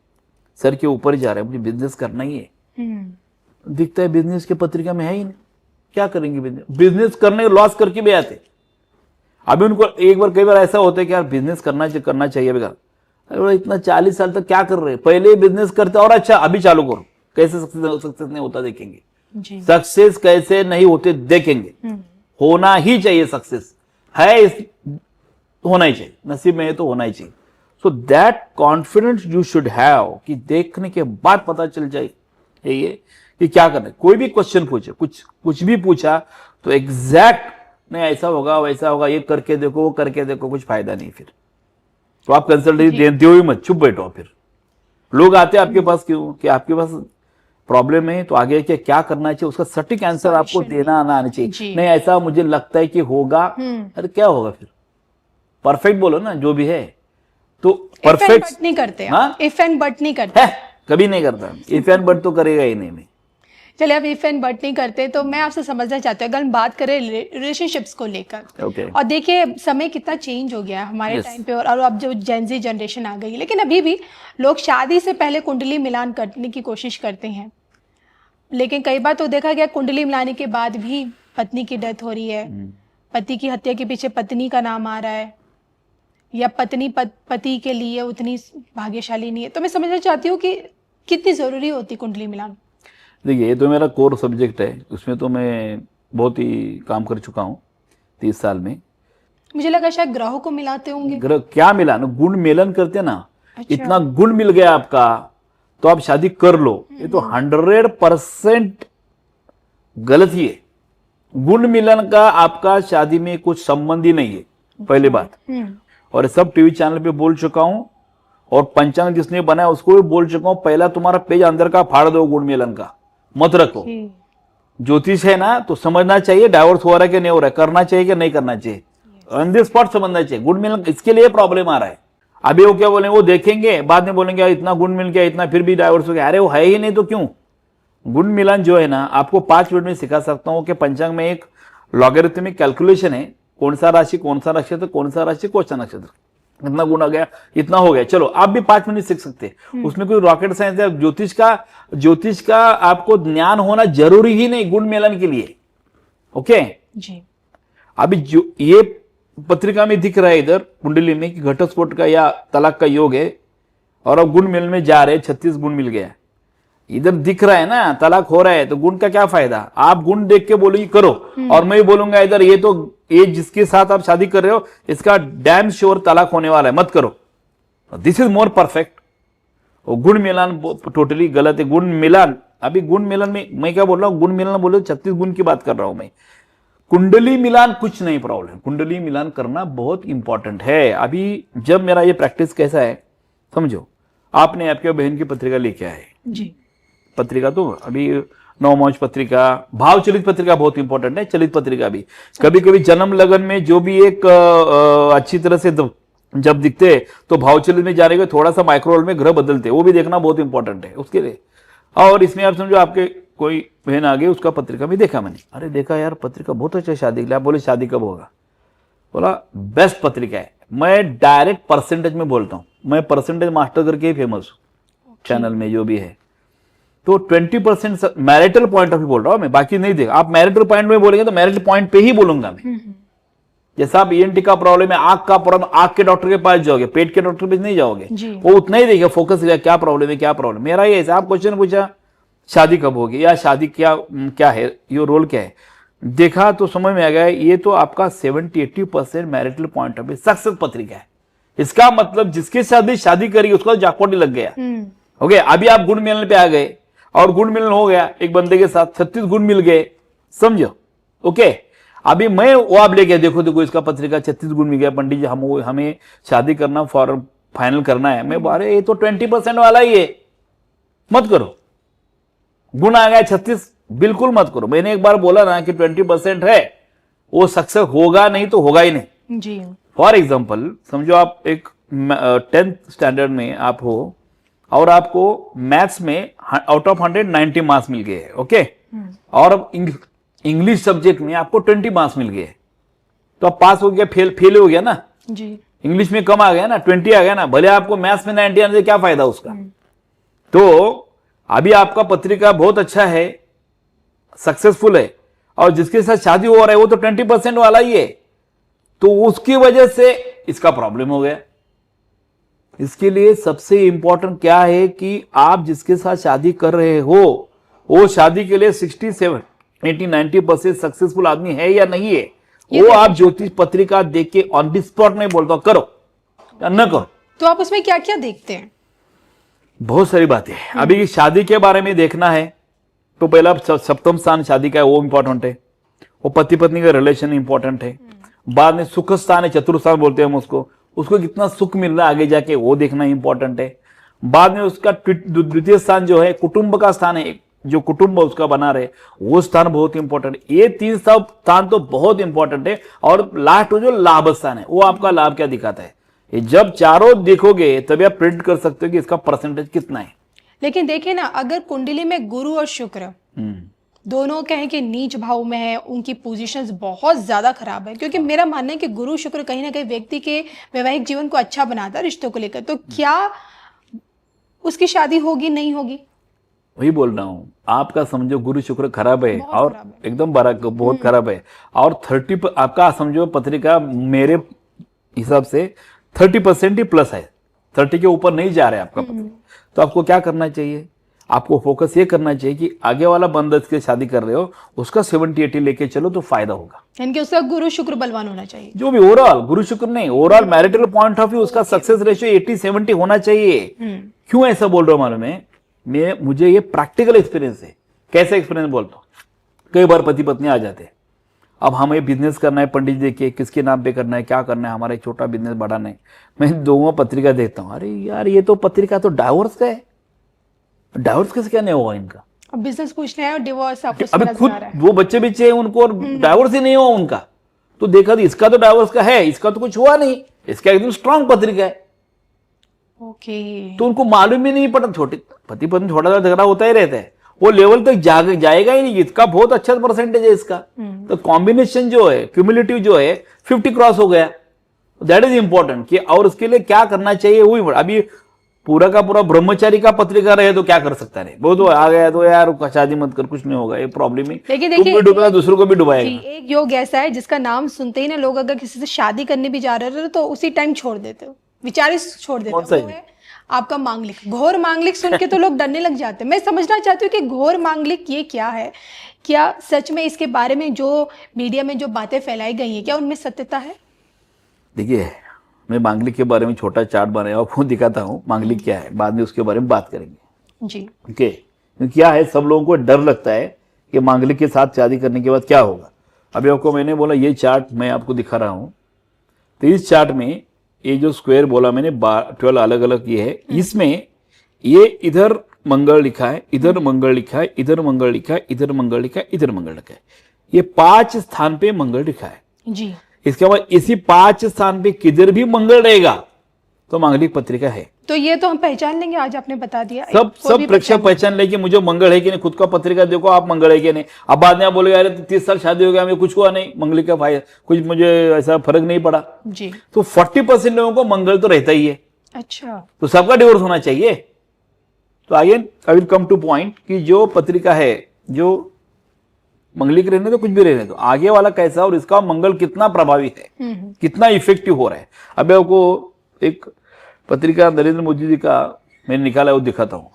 सर के ऊपर जा रहा है, मुझे बिजनेस करना ही है। दिखता है बिजनेस की पत्रिका में है ही नहीं, क्या करेंगे बिजनेस करने लॉस करके भी आते। अभी उनको एक बार कई बार ऐसा होता है कि यार बिजनेस करना चाहिए बेकार, अरे इतना 40 साल तक क्या कर रहे हैं, पहले बिजनेस करते और अच्छा अभी चालू करो, कैसे सक्सेस नहीं होता देखेंगे, सक्सेस कैसे नहीं होते देखेंगे। होना ही चाहिए, सक्सेस है होना ही चाहिए, नसीब में है तो होना ही चाहिए। So that confidence you should have कि देखने के बाद पता चल जाए ये कि क्या करना है। कोई भी क्वेश्चन पूछे, कुछ भी पूछा तो एग्जैक्ट नहीं ऐसा होगा वैसा होगा, ये करके देखो वो करके देखो, कुछ फायदा नहीं। फिर तो आप कंसल्टेंसी देते हो ही मत, चुप बैठो। फिर लोग आते हैं आपके पास क्यों, कि आपके पास प्रॉब्लम है तो आगे क्या करना चाहिए उसका सटीक आंसर आपको देना आना चाहिए। नहीं ऐसा मुझे लगता है कि होगा, अरे क्या होगा फिर, परफेक्ट बोलो ना जो भी है। तो परफेक्ट नहीं करते, इफ एंड बट नहीं करते, कभी नहीं करता, इफ एंड बट तो करेगा ही नहीं। मैं चलिए अब इफ एंड बट नहीं करते तो मैं आपसे समझना चाहती हूँ, अगर हम बात करें रिलेशनशिप्स को लेकर, और देखिए समय कितना चेंज हो गया है हमारे टाइम पे, और अब जो जेनजी जनरेशन आ गई, लेकिन अभी भी लोग शादी से पहले कुंडली मिलान करने की कोशिश करते हैं। लेकिन कई बार तो देखा गया कुंडली मिलाने के बाद भी पत्नी की डेथ हो रही है, पति की हत्या के पीछे पत्नी का नाम आ रहा है, या पत्नी पति के लिए उतनी भाग्यशाली नहीं है। तो मैं समझना चाहती हूँ कि कितनी जरूरी होती कुंडली मिलान। देखिए ये तो मेरा कोर सब्जेक्ट है, उसमें तो मैं बहुत ही काम कर चुका हूँ 30 साल में। मुझे लगा शायद ग्रहों को मिलाते होंगे। ग्रह क्या मिला ना, गुण मेलन करते ना। अच्छा। इतना गुण मिल गया आपका तो आप शादी कर लो, ये तो 100% गलत ही है। गुण मिलन का आपका शादी में कुछ संबंध ही नहीं है, पहली बात। और सब टीवी चैनल पे बोल चुका हूं, और पंचांग जिसने बनाया उसको भी बोल चुका हूं, पहला तुम्हारा पेज अंदर का फाड़ दो, गुण मिलन का मत रखो। ज्योतिष है ना तो समझना चाहिए डाइवोर्स हो रहा है कि नहीं हो रहा है, करना चाहिए कि नहीं करना चाहिए, ऑन द स्पॉट समझना चाहिए। गुण मिलन इसके लिए प्रॉब्लम आ रहा है। अभी वो क्या बोले, वो देखेंगे बाद में बोलेंगे इतना गुण मिल गया, इतना फिर भी डाइवोर्स हो गया। अरे वो है ही नहीं तो क्यों। गुण मिलन जो है ना आपको 5 मिनट में सिखा सकता हूं कि पंचांग में एक लॉगरिथमिक कैलकुलेशन है, कौन सा राशि कौन सा नक्षत्र, कौन सा राशि कौन सा नक्षत्र, इतना गुण आ गया, इतना हो गया। चलो आप भी 5 मिनट सीख सकते हैं, उसमें कोई रॉकेट साइंस है। ज्योतिष का आपको ज्ञान होना जरूरी ही नहीं गुण मेलन के लिए। ओके जी। अभी जो ये पत्रिका में दिख रहा है इधर कुंडली में कि घटस्फोट का या तलाक का योग है, और अब गुण मिलन में जा रहे 36 गुण मिल गया, इधर दिख रहा है ना तलाक हो रहा है, तो गुण का क्या फायदा। आप गुण देख के बोलोगे करो, और मैं बोलूंगा इधर ये जिसके साथ आप शादी कर रहे हो इसका डैम श्योर तलाक होने वाला है, मत करो। This is more perfect. गुण मिलान टोटली गलत है। गुण मिलान, अभी गुण मिलन में मैं क्या बोल रहा हूं, गुण मिलन बोलो 36 गुण की बात कर रहा हूं मैं। कुंडली मिलान कुछ नहीं प्रॉब्लम, कुंडली मिलान करना बहुत इंपॉर्टेंट है। अभी जब मेरा ये प्रैक्टिस कैसा है समझो, आपने आपके बहन की पत्रिका लेके आए, जी पत्रिका तो अभी नवमोच पत्रिका, भाव चलित पत्रिका बहुत इंपॉर्टेंट है, चलित पत्रिका भी। कभी कभी जन्म लगन में जो भी एक अच्छी तरह से जब दिखते तो भाव चलित में जाने के थोड़ा सा माइक्रोल में ग्रह बदलते, वो भी देखना बहुत इंपॉर्टेंट है उसके लिए। और इसमें आप समझो आपके कोई बहन आ गई, उसका पत्रिका भी देखा मैंने, अरे देखा यार पत्रिका बहुत अच्छा शादी के लिए, आप बोले शादी कब होगा, बोला बेस्ट पत्रिका है। मैं डायरेक्ट परसेंटेज में बोलता हूँ, मैं परसेंटेज मास्टर करके ही फेमस हूँ चैनल में जो भी है। तो 20% मैरिटल पॉइंट ऑफ व्यू बोल रहा हूँ मैं, बाकी नहीं देखा। आप मैरिटल पॉइंट में बोलेंगे तो मैरिटल पॉइंट पे ही बोलूंगा मैं। जैसा आप ईएनटी का प्रॉब्लम है, आंख का प्रॉब्लम, आंख के डॉक्टर के पास जाओगे, पेट के डॉक्टर के पास नहीं जाओगे, वो उतना ही देखेगा, फोकस करेगा क्या प्रॉब्लम है क्या प्रॉब्लम। मेरा ये ऐसा, आप क्वेश्चन पूछा शादी कब होगी या शादी क्या है, ये रोल क्या है, देखा तो समझ में आ गया ये तो आपका 70-80% marital point of view success पत्रिका है। इसका मतलब जिसके साथ भी शादी करी उसका जैकपॉट ही लग गया। ओके, अभी आप गुण मिलने पे आ गए और गुण मिलन हो गया, एक बंदे के साथ 36 गुण मिल गए, समझो। ओके, अभी मैं वो आप लेके देखो इसका पत्रिका 36 गुण मिल गया, पंडित जी हमें शादी करना फॉर फाइनल करना है। मैं बारे ये तो 20% वाला ही है, मत करो। गुण आ गया 36, बिल्कुल मत करो। मैंने एक बार बोला ना कि 20% है, वो सक्सेस होगा नहीं तो होगा ही नहीं जी। फॉर एग्जाम्पल समझो आप एक 10th स्टैंडर्ड में आप हो और आपको मैथ्स में आउट ऑफ 100 90 मार्क्स मिल गए, ओके, और इंग्लिश सब्जेक्ट में आपको 20 मार्क्स मिल गए, तो आप पास हो गया, फेल हो गया ना जी। इंग्लिश में कम आ गया ना, 20 आ गया ना, भले आपको मैथ्स में 90 आने से क्या फायदा उसका। तो अभी आपका पत्रिका बहुत अच्छा है, सक्सेसफुल है, और जिसके साथ शादी हो रहा है वो तो 20% वाला ही है, तो उसकी वजह से इसका प्रॉब्लम हो गया। इसके लिए सबसे इंपॉर्टेंट क्या है कि आप जिसके साथ शादी कर रहे हो वो शादी के लिए 60-70-80-90% सक्सेसफुल आदमी है या नहीं है, वो आप ज्योतिष पत्रिका देख के ऑन द स्पॉट नहीं बोलता करो या न करो। तो आप उसमें क्या क्या देखते हैं? बहुत सारी बातें। अभी शादी के बारे में देखना है तो पहला सप्तम स्थान शादी का है, वो इंपॉर्टेंट है, वो पति पत्नी का रिलेशन इंपॉर्टेंट है। बाद में सुख स्थान है, चतुर्थ स्थान बोलते हैं हम उसको कितना सुख मिल रहा है आगे जाके, वो देखना इंपॉर्टेंट है। बाद में उसका द्वितीय स्थान जो है कुटुंब का स्थान है, जो कुटुंब उसका बना रहे, वो स्थान बहुत इंपॉर्टेंट है। ये 3 स्थान तो बहुत इंपॉर्टेंट है। और लास्ट जो लाभ स्थान है, वो आपका लाभ क्या दिखाता है, ये जब चारों देखोगे तभी आप प्रिंट कर सकते हो कि इसका परसेंटेज कितना है। लेकिन देखिए ना, अगर कुंडली में गुरु और शुक्र दोनों कहें कि नीच भाव में है, उनकी पोजीशंस बहुत ज्यादा खराब है, क्योंकि मेरा मानना है कि गुरु शुक्र कहीं ना कहीं व्यक्ति के वैवाहिक जीवन को अच्छा बनाता है रिश्तों को लेकर, तो क्या उसकी शादी होगी नहीं होगी? वही बोल रहा हूं, आपका समझो गुरु शुक्र खराब है और खराब है। एकदम बहुत खराब है, और 30 आपका समझो पत्रिका मेरे हिसाब से 30% ही प्लस है, 30 के ऊपर नहीं जा रहा है आपका पत्रिका। तो आपको क्या करना चाहिए, आपको फोकस ये करना चाहिए कि आगे वाला बंदा जिसके शादी कर रहे हो उसका 70-80 लेके चलो तो फायदा होगा। यानी कि उसका गुरु शुक्र बलवान होना चाहिए। जो भी ओवरऑल गुरु शुक्र नहीं, overall marital point of view उसका सक्सेस रेशियो 80-70 होना चाहिए। क्यों ऐसा बोल रहा हूं मालूम है, मुझे ये प्रैक्टिकल एक्सपीरियंस है। कैसा एक्सपीरियंस बोलता हूँ, कई बार पति पत्नी आ जाते हैं, अब हमें बिजनेस करना है, पंडित जी के किसके नाम पे करना है, क्या करना है, हमारा एक छोटा बिजनेस बढ़ाना है। मैं दोनों पत्रिका देखता हूँ, अरे यार ये तो पत्रिका तो डाइवोर्स का है, डाइवोर्स कैसे क्या नहीं होगा इनका। अब बिजनेस पूछना है और डिवोर्स आपको अभी नजर खुद आ रहा है। वो बच्चे बिच्चे हैं उनको और डाइवोर्स ही नहीं हुआ उनका, तो देखा तो इसका तो डाइवोर्स का है, इसका तो कुछ हुआ नहीं, इसका एकदम स्ट्रांग पत्रिका है। ओके। तो उनको मालूम ही नहीं पड़ा, छोटे पति पत्नी थोड़ा सा झगड़ा होता ही रहता है, वो लेवल तक जाएगा ही नहीं, इसका बहुत अच्छा परसेंटेज है इसका। तो कॉम्बिनेशन जो है, क्यूमुलेटिव जो है 50 क्रॉस हो गया, दैट इज इंपॉर्टेंट कि और उसके लिए क्या करना चाहिए वही। अभी पूरा का पूरा ब्रह्मचारी का पत्रिका रहे तो क्या कर सकता है, वो तो आ गया तो यार शादी मत कर, कुछ नहीं होगा, ये प्रॉब्लम है, तुम भी डूबेगा दूसरों को भी डुबाएगा। एक योग ऐसा है जिसका नाम सुनते ही ना लोग अगर किसी से शादी करने भी जा रहे हो तो उसी टाइम छोड़ देते हो, विचार ही छोड़ देते हो। वो है आपका मांगलिक, घोर मांगलिक सुन के तो लोग डरने लग जाते हैं। मैं समझना चाहती हूँ कि घोर मांगलिक ये क्या है, क्या सच में इसके बारे में जो मीडिया में जो बातें फैलाई गई हैं क्या उनमें सत्यता है? देखिए मैं मांगलिक के बारे में छोटा चार्ट बनाया आपको दिखाता हूँ, मांगलिक क्या है, बाद में उसके बारे में बात करेंगे जी। ओके। क्या है, सब लोगों को डर लगता है कि मांगलिक के साथ शादी करने के बाद क्या होगा। अभी आपको मैंने बोला ये चार्ट मैं आपको दिखा रहा हूँ, तो इस चार्ट में ये जो स्क्वायर बोला मैंने 12 अलग अलग ये है, इसमें ये इधर मंगल लिखा है, इधर मंगल लिखा है, इधर मंगल लिखा है, इधर मंगल लिखा है, इधर मंगल लिखा है, ये 5 स्थान पे मंगल लिखा है जी। इसके बाद इसी 5 स्थान पे किधर भी मंगल रहेगा तो मांगलिक पत्रिका है। तो ये तो हम पहचान लेंगे, आज आपने बता दिया। सब प्रेक्षक पहचान लेंगे मुझे मंगल है कि नहीं, खुद का पत्रिका देखो आप मंगल है कि नहीं। अब बाद में आप बोलोगे अरे 30 साल शादी हो गया हमें कुछ हुआ नहीं, मंगलिक का भाई कुछ मुझे ऐसा फर्क नहीं पड़ा जी। तो 40% लोगों को मंगल तो रहता ही है। अच्छा, तो सबका डिवोर्स होना चाहिए। तो again I will come two point कि जो पत्रिका है जो मंगलिक रहने तो कुछ भी रहने तो आगे वाला कैसा और इसका मंगल कितना प्रभावी है, कितना इफेक्टिव हो रहा है। अब आपको एक पत्रिका नरेंद्र मोदी जी का मैंने निकाला है वो दिखाता हूं।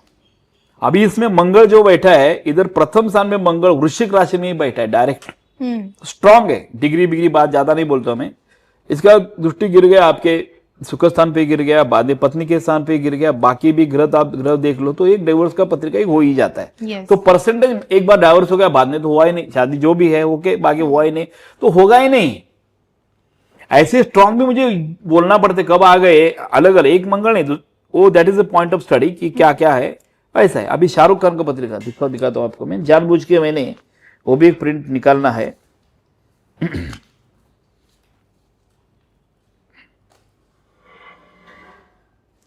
अभी इसमें मंगल जो बैठा है इधर प्रथम स्थान में मंगल वृश्चिक राशि में ही बैठा है, डायरेक्ट स्ट्रांग है। डिग्री बिग्री बात ज्यादा नहीं बोलता मैं। इसका दृष्टि गिर गया आपके सुख स्थान पे गिर गया, बाद में पत्नी के स्थान पे गिर गया, बाकी भी ग्रह आप ग्रह देख लो तो एक डाइवोर्स का पत्रिका हो ही जाता है। Yes. तो परसेंटेज एक बार डाइवोर्स हो गया बाद में तो हुआ ही नहीं, शादी जो भी है ओके बाकी हुआ ही नहीं तो होगा ही नहीं। ऐसे स्ट्रांग भी मुझे बोलना पड़ते कब आ गए अलग अलग, एक मंगल नहीं वो that is the point of study कि क्या क्या है ऐसा है। अभी शाहरुख खान का पत्रिका दिखाता हूं आपको मैं, जानबूझ के मैंने वो भी एक प्रिंट निकालना है।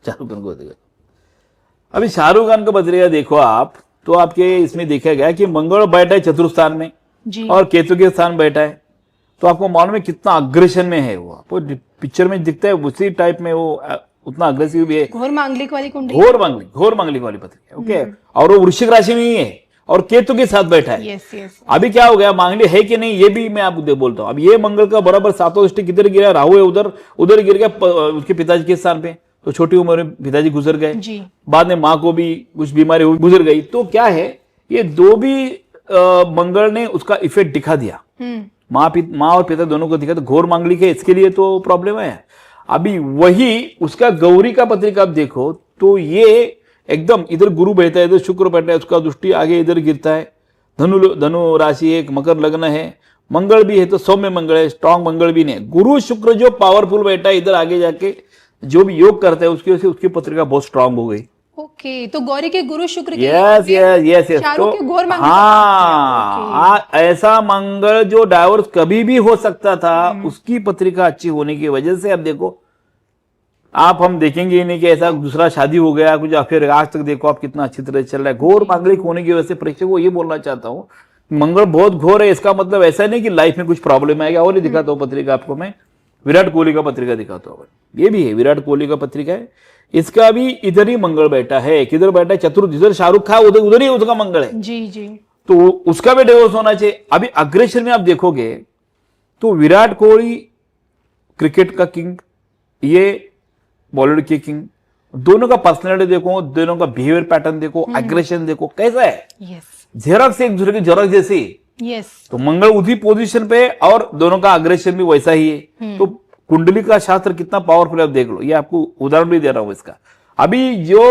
शाहरुख खान को देखो, अभी शाहरुख खान का पत्रिका देखो आप तो आपके इसमें देखा गया कि मंगल बैठा है चतुर्थ स्थान में जी। और केतु के स्थान बैठा है तो आपको मालूम है कितना अग्रेशन में है वो, आपको पिक्चर में दिखता है उसी टाइप में वो उतना अग्रेसिव भी है। घोर मांगलिक वाली कुंडली, घोर मांगलिक वाली पत्रिका ओके। और वो वृश्चिक राशि में ही है और केतु के साथ बैठा है। Yes yes. अभी क्या हो गया मांगलिक है कि नहीं ये भी मैं आपको बोलता हूं। अब ये मंगल का बराबर 7वां दृष्टि किधर गिरा, राहु है उधर गिर गया उसके पिताजी के स्थान पे, तो छोटी उम्र में पिताजी गुजर गए जी। बाद में माँ को भी कुछ बीमारी हुई गुजर गई। तो क्या है ये दो भी मंगल ने उसका इफेक्ट दिखा दिया, माँ और पिता दोनों को दिखा। तो घोर मांगलिक है इसके लिए तो प्रॉब्लम है। अभी वही उसका गौरी का पत्रिका आप देखो तो ये एकदम इधर गुरु बैठा है, इधर शुक्र बैठा है, उसका दृष्टि आगे इधर गिरता है। धनु राशि एक मकर लग्न है, मंगल भी है तो सौम्य मंगल है, स्ट्रांग मंगल भी नहीं। गुरु शुक्र जो पावरफुल बैठा है इधर आगे जाके जो भी योग करता है उसकी वजह से उसकी पत्रिका बहुत स्ट्रांग हो गई। ओके, तो गौरी के गुरु शुक्र के yes yes yes yes. Shahrukh के घोर मांगलिक हाँ ऐसा मंगल जो डाइवोर्स कभी भी हो सकता था उसकी पत्रिका अच्छी होने की वजह से। अब देखो आप हम देखेंगे ही नहीं कि ऐसा दूसरा शादी हो गया कुछ, फिर आज तक देखो आप कितना अच्छी तरह चल रहा है। घोर मांगलिक होने की वजह से प्रेक्षक को ये बोलना चाहता हूँ मंगल बहुत घोर है, इसका मतलब ऐसा नहीं कि लाइफ में कुछ प्रॉब्लम आएगा। और नहीं दिखाता हूँ पत्रिका आपको मैं, विराट कोहली का पत्रिका दिखाता हूँ, ये भी है विराट कोहली का पत्रिका है। इसका भी इधर ही मंगल बैठा है, किधर बैठा है चतुर्थ, जिधर शाहरुख खान उधर ही उसका मंगल है जी जी। तो उसका भी डिवोर्स होना चाहिए। अभी अग्रेशन में आप देखोगे तो विराट कोहली क्रिकेट का किंग, ये बॉलीवुड की किंग, दोनों का पर्सनैलिटी देखो, दोनों का बिहेवियर पैटर्न देखो, एग्रेशन देखो कैसा है। यस जेरॉक्स एक दूसरे की जेरॉक्स जैसी। यस। तो मंगल उसी पोजीशन पे और दोनों का अग्रेशन भी वैसा ही है। तो कुंडली का शास्त्र कितना पावरफुल है आप देख लो। ये आपको उदाहरण भी दे रहा हूं इसका। अभी जो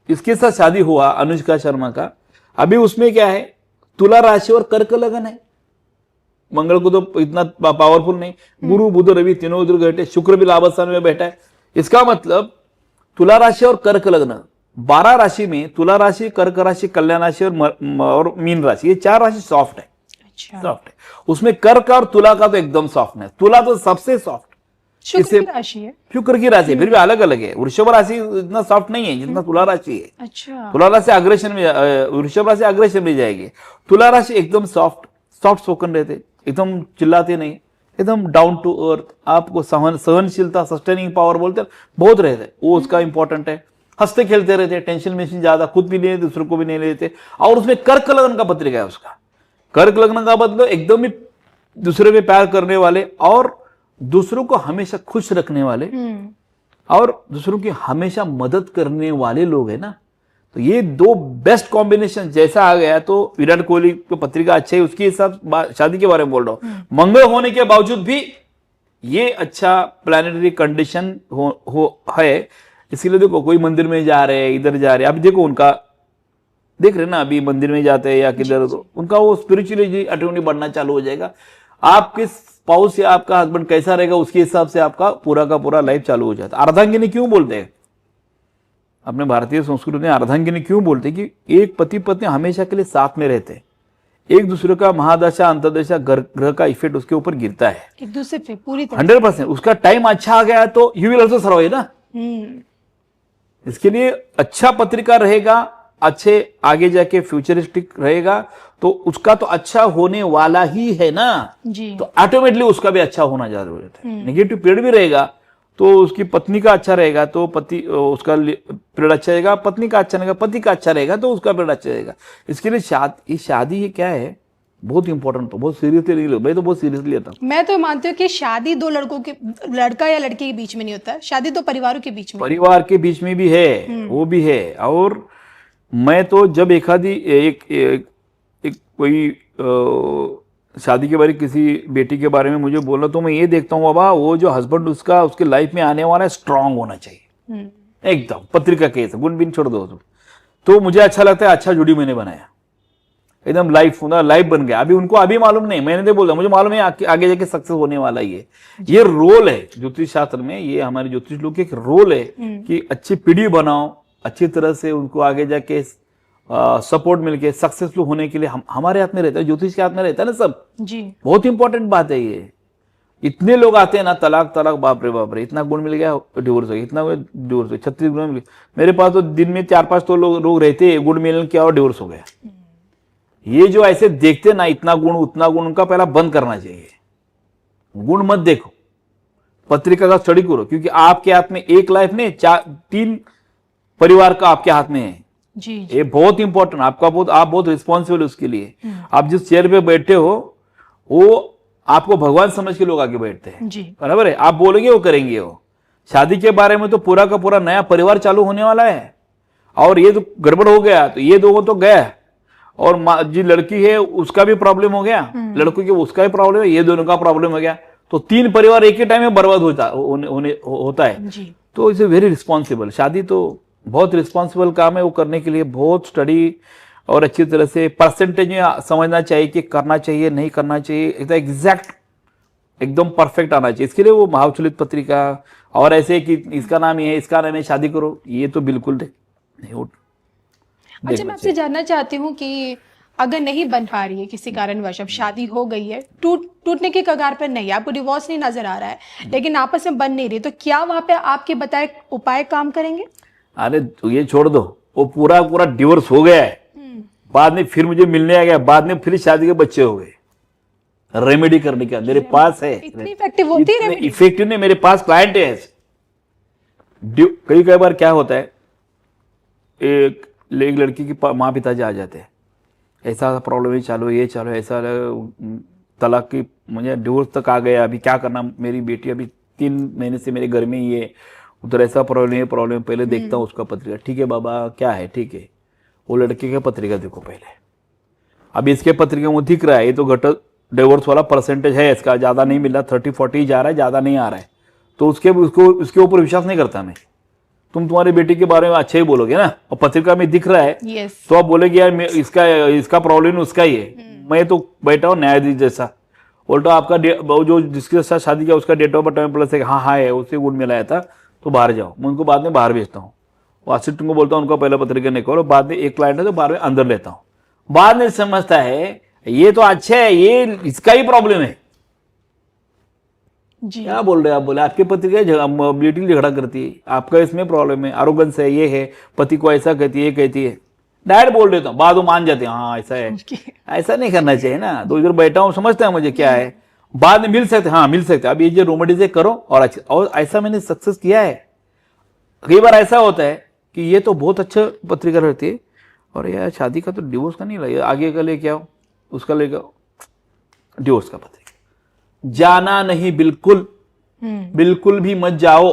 इसके साथ शादी हुआ अनुष्का शर्मा का, अभी उसमें क्या है तुला राशि और कर्क लगन है। मंगल को तो इतना पावरफुल नहीं, गुरु बुध रवि तीनों उधर बैठे, शुक्र भी लाभ स्थान में बैठा है। इसका मतलब तुला राशि और कर्क लग्न 12 राशि में तुला राशि, कर्क राशि, कल्याण राशि और मीन राशि, ये 4 राशि सॉफ्ट है। अच्छा। सॉफ्ट है। उसमें कर्क और तुला का तो एकदम सॉफ्ट है। तुला तो सबसे सॉफ्ट, शुक्र की राशि है। शुक्र की राशि फिर भी अलग अलग है। वृषभ राशि इतना सॉफ्ट नहीं है जितना तुला राशि है। अच्छा। तुला राशि अग्रेशन में, वृषभ राशि अग्रेशन में जाएगी। तुला राशि एकदम सॉफ्ट स्पोकन रहते, एकदम चिल्लाते नहीं, एकदम डाउन टू अर्थ, आपको सहनशीलता सस्टेनिंग पावर बोलते हैं बहुत रहते हैं, वो उसका इंपॉर्टेंट है। हंसते खेलते रहते हैं, टेंशन में ज्यादा, खुद भी नहीं लेते दूसरों को भी नहीं लेते। और उसमें कर्क लग्न का पत्रिका है उसका। कर्क लग्न का मतलब एकदम ही दूसरे पे प्यार करने वाले और दूसरों को हमेशा खुश रखने वाले और दूसरों की हमेशा मदद करने वाले लोग है ना। तो ये दो बेस्ट कॉम्बिनेशन जैसा आ गया। तो विराट कोहली की पत्रिका अच्छी है, उसके हिसाब शादी के बारे में बोल रहा हूं। मंगल होने के बावजूद भी ये अच्छा प्लानिटरी कंडीशन है। इसीलिए देखो कोई मंदिर में जा रहे हैं, इधर जा रहे हैं, अभी देखो उनका देख रहे ना, अभी मंदिर में जाते हैं या किधर, तो उनका वो स्पिरिचुअली अटेन्यूटी बढ़ना चालू हो जाएगा। आपके स्पाउस या आपका हस्बैंड कैसा रहेगा उसके हिसाब से आपका पूरा का पूरा लाइफ चालू हो जाता है। अर्धांगिनी क्यों बोलते हैं? अपने भारतीय संस्कृति में अर्धांगिनी क्यों बोलते कि एक पति पत्नी हमेशा के लिए साथ में रहते हैं, एक दूसरे का महादशा अंतर्दशा ग्रह का इफेक्ट उसके ऊपर गिरता है एक दूसरे पे पूरी तरह 100%। उसका टाइम अच्छा आ गया तो यू विल ऑल्सो सर्वाइव ना। इसके लिए अच्छा पत्रिका रहेगा, अच्छे आगे जाके फ्यूचरिस्टिक रहेगा तो उसका तो अच्छा होने वाला ही है ना जी। तो ऑटोमेटिकली उसका भी अच्छा होना जरूरी है। नेगेटिव पीरियड भी रहेगा तो उसकी पत्नी का अच्छा रहेगा तो पति उसका पीरियड अच्छा रहेगा, पत्नी का अच्छा रहेगा, पति का अच्छा रहेगा तो उसका पीरियड अच्छा रहेगा। इसके लिए शादी ये क्या है, बहुत इंपॉर्टेंट, बहुत सीरियसली नहीं लो, मैं तो बहुत सीरियसली लेता हूँ। मैं तो मानती हूँ कि शादी दो लड़कों के, लड़का या लड़के के बीच में नहीं होता है, शादी तो परिवारों के बीच में, परिवार के बीच में भी है, वो भी है। और मैं तो जब एक कोई शादी के बारे किसी बेटी के बारे में मुझे बोला तो मैं ये देखता हूँ बाबा वो जो हस्बैंड उसका उसके लाइफ में आने वाला है स्ट्रांग होना चाहिए एकदम। पत्रिका केस गुण बिन छोड़ दो तो मुझे अच्छा लगता है, अच्छा जुड़ी मैंने बनाया एकदम लाइफ बन गया। अभी उनको अभी मालूम नहीं, मैंने तो बोला मुझे मालूम है आगे जाके सक्सेस होने वाला ये रोल है ज्योतिष शास्त्र में, ये हमारे ज्योतिष लोग के एक रोल है कि अच्छी पीढ़ी बनाओ, अच्छी तरह से उनको आगे जाके सपोर्ट मिलके सक्सेसफुल होने के लिए हमारे हाथ में रहता है, ज्योतिष के हाथ में रहता है ना सब जी। बहुत इंपॉर्टेंट बात है ये। इतने लोग आते हैं ना तलाक बाप रे, इतना गुण मिल गया डिवोर्स हो गया, इतना डिवोर्स हो गया, 36 गुण मिल गया। मेरे पास तो दिन में 4-5 तो लोग रहते हैं, गुण मिलने क्या और डिवोर्स हो गया। ये जो ऐसे देखते ना इतना गुण उतना गुण, उनका पहला बंद करना चाहिए। गुण मत देखो, पत्रिका का स्टडी करो, क्योंकि आपके हाथ में एक लाइफ नहीं 3 परिवार का आपके हाथ में है जी। ये बहुत इंपॉर्टेंट, आप बहुत रिस्पॉन्सिबल उसके लिए। आप जिस चेयर पे बैठे हो वो आपको भगवान समझ के लोग आगे बैठते हैं जी। बराबर है, आप बोलेंगे वो करेंगे। वो शादी के बारे में तो पूरा का पूरा नया परिवार चालू होने वाला है, और ये तो गड़बड़ हो गया तो ये दोनों तो गया, और जी लड़की है उसका भी प्रॉब्लम हो गया, लड़कों की उसका भी प्रॉब्लम है, ये दोनों का प्रॉब्लम हो गया, तो 3 परिवार एक ही टाइम में बर्बाद होता है जी। तो इसे वेरी रिस्पॉन्सिबल। शादी तो बहुत रिस्पॉन्सिबल काम है, वो करने के लिए बहुत स्टडी और अच्छी तरह से परसेंटेज में समझना चाहिए कि करना चाहिए नहीं करना चाहिए, एकदम एग्जैक्ट एकदम परफेक्ट आना चाहिए। इसके लिए वो महावचलित पत्रिका और ऐसे कि इसका नाम ये है इसका नाम है शादी करो, ये तो बिल्कुल नहीं। अच्छा, मैं आपसे जानना चाहती हूँ कि अगर नहीं बन पा रही है किसी कारणवश, अब शादी हो गई है, टूटने के कगार पर नहीं, आपको डिवोर्स नहीं नजर आ रहा है, लेकिन आपस में बन नहीं रही, तो क्या वहां पे आपके बताए उपाय काम करेंगे? अरे तो ये छोड़ दो, वो पूरा डिवोर्स हो गया है, बाद में फिर मुझे मिलने आ गया, बाद में फिर शादी के बच्चे हो गए, रेमेडी करने का मेरे पास है। इतनी इफेक्टिव होती है रेमेडी? इफेक्टिव नहीं, मेरे पास क्लाइंट है। कई बार क्या होता है, एक लड़की की माँ पिताजी आ जाते हैं, ऐसा प्रॉब्लम है, चालो ये चालो ऐसा, तलाक की मुझे डिवोर्स तक आ गया, अभी क्या करना, मेरी बेटी अभी 3 महीने से मेरे घर में ही है, उधर ऐसा प्रॉब्लम पहले देखता हूँ उसका पत्रिका। ठीक है बाबा क्या है, ठीक है, वो लड़के का पत्रिका देखो पहले। अब इसके पत्रिका में दिख रहा है ये तो घटक डिवोर्स वाला परसेंटेज है इसका, ज्यादा नहीं मिल रहा, 30-40 जा रहा है, ज्यादा नहीं आ रहा है, तो उसके ऊपर विश्वास नहीं करता मैं। तुम्हारी बेटी के बारे में अच्छा ही बोलोगे ना, और पत्रिका में दिख रहा है तो आप बोलेगे यार इसका प्रॉब्लम उसका ही है, मैं तो बैठा हूँ न्यायाधीश जैसा, उल्टा आपका जो जिसके साथ शादी किया उसका डेट ऑफ बर्थ प्लस है, हाँ है उससे गुण मिलाया था, तो बाहर जाओ। मैं उनको बाद में बाहर भेजता हूँ, वो असिस्टेंट को बोलता हूँ उनका पहला पत्रिका निकालो, बाद में एक क्लाइंट है तो बाहर में अंदर लेता हूँ, बाद में समझता है ये तो अच्छा है, ये इसका ही प्रॉब्लम है जी। क्या बोल रहे हैं आप, बोले आपके पत्रिका बेटी झगड़ा करती है, आपका इसमें प्रॉब्लम है, आरोगेंस है, ये है, पति को ऐसा कहती है, ये कहती है, डायरेक्ट बोल देता हूँ, बाद में मान जाते हैं हाँ ऐसा है। ऐसा नहीं करना चाहिए ना, तो इधर बैठा हूँ समझता है मुझे क्या है, बाद में मिल सकते, हाँ मिल सकते, अब ये जो रेमेडी करो और ऐसा मैंने सक्सेस किया है। कई बार ऐसा होता है कि ये तो बहुत अच्छा पत्रिका रहती है, और यार शादी का तो डिवोर्स का नहीं लगे, आगे का लेके आओ, उसका लेके आओ, डिवोर्स का पत्रिका जाना नहीं, बिल्कुल भी मत जाओ,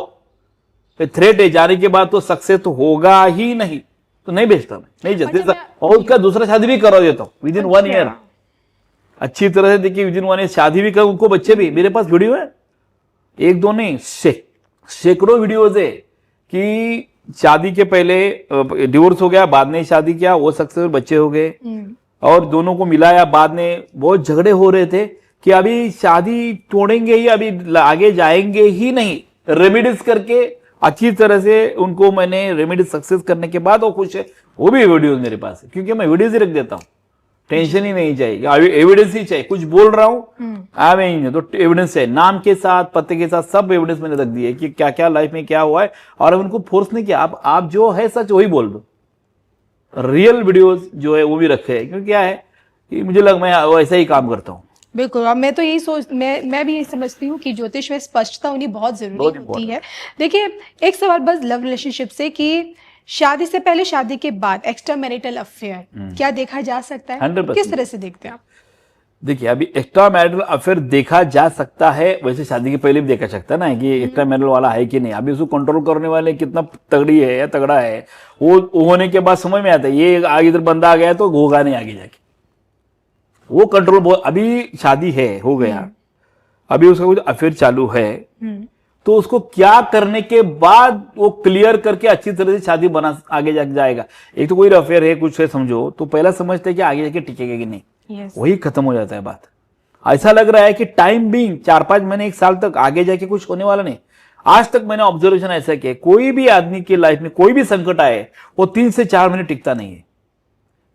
थ्रेट है, जाने के बाद तो सक्सेस तो होगा ही नहीं, तो नहीं बेचता मैं, नहीं जाते, और उसका दूसरा शादी भी करा देता हूँ विदिन 1 ईयर, अच्छी तरह से देखिए विदिन 1 ईयर शादी भी कर, उनको बच्चे भी। मेरे पास वीडियो है, 1-2 नहीं, सैकड़ों वीडियोज है कि शादी के पहले डिवोर्स हो गया, बाद में शादी किया, वो सक्सेसफुल बच्चे हो गए, और दोनों को मिलाया, बाद में बहुत झगड़े हो रहे थे कि अभी शादी तोड़ेंगे ही, अभी आगे जाएंगे ही नहीं, रेमेडीज करके अच्छी तरह से उनको मैंने रेमेडी सक्सेस करने के बाद वो खुश है, वो भी वीडियोस मेरे पास है, क्योंकि मैं वीडियोस ही रख देता हूँ, टेंशन ही नहीं चाहिए, एविडेंस ही चाहिए। कुछ बोल रहा हूँ आवे ही नहीं तो एविडेंस चाहिए, नाम के साथ पते के साथ सब एविडेंस मैंने रख दिए कि क्या क्या लाइफ में क्या हुआ है, और उनको फोर्स नहीं किया, आप जो है सच वही बोल दो। रियल वीडियोस जो है वो भी रखे हैं, क्योंकि क्या है कि मुझे लग मैं ऐसा ही काम करता हूँ। बिल्कुल, और मैं तो यही मैं भी यही समझती हूँ कि ज्योतिष में स्पष्टता होनी बहुत जरूरी होती है। देखिए, एक सवाल बस लव रिलेशनशिप से कि शादी से पहले, शादी के बाद एक्स्ट्रा मैरिटल अफेयर क्या देखा जा सकता है? 100%। किस तरह से देखते हैं आप? देखिए, अभी एक्स्ट्रा मैरिटल अफेयर देखा जा सकता है, वैसे शादी के पहले भी देखा सकता है ना कि एक्स्ट्रा मैरिटल वाला है कि नहीं। अभी उसको कंट्रोल करने वाले कितना तगड़ी है या तगड़ा है, वो होने के बाद समझ में आता है ये आगे इधर बंदा आ गया तो होगा नहीं आगे जाके, वो कंट्रोल। अभी शादी है, हो गया, अभी उसका कुछ अफेयर चालू है, तो उसको क्या करने के बाद वो क्लियर करके अच्छी तरह से शादी बना आगे जाके जाएगा। एक तो कोई अफेयर है, कुछ है समझो, तो पहला समझते हैं कि आगे जाके टिकेगा कि नहीं, वही खत्म हो जाता है बात। ऐसा लग रहा है कि टाइम बीइंग 4-5 महीने 1 साल तक आगे जाके कुछ होने वाला नहीं। आज तक मैंने ऑब्जर्वेशन ऐसा किया, कोई भी आदमी की लाइफ में कोई भी संकट आए वो 3 से 4 महीने टिकता नहीं है।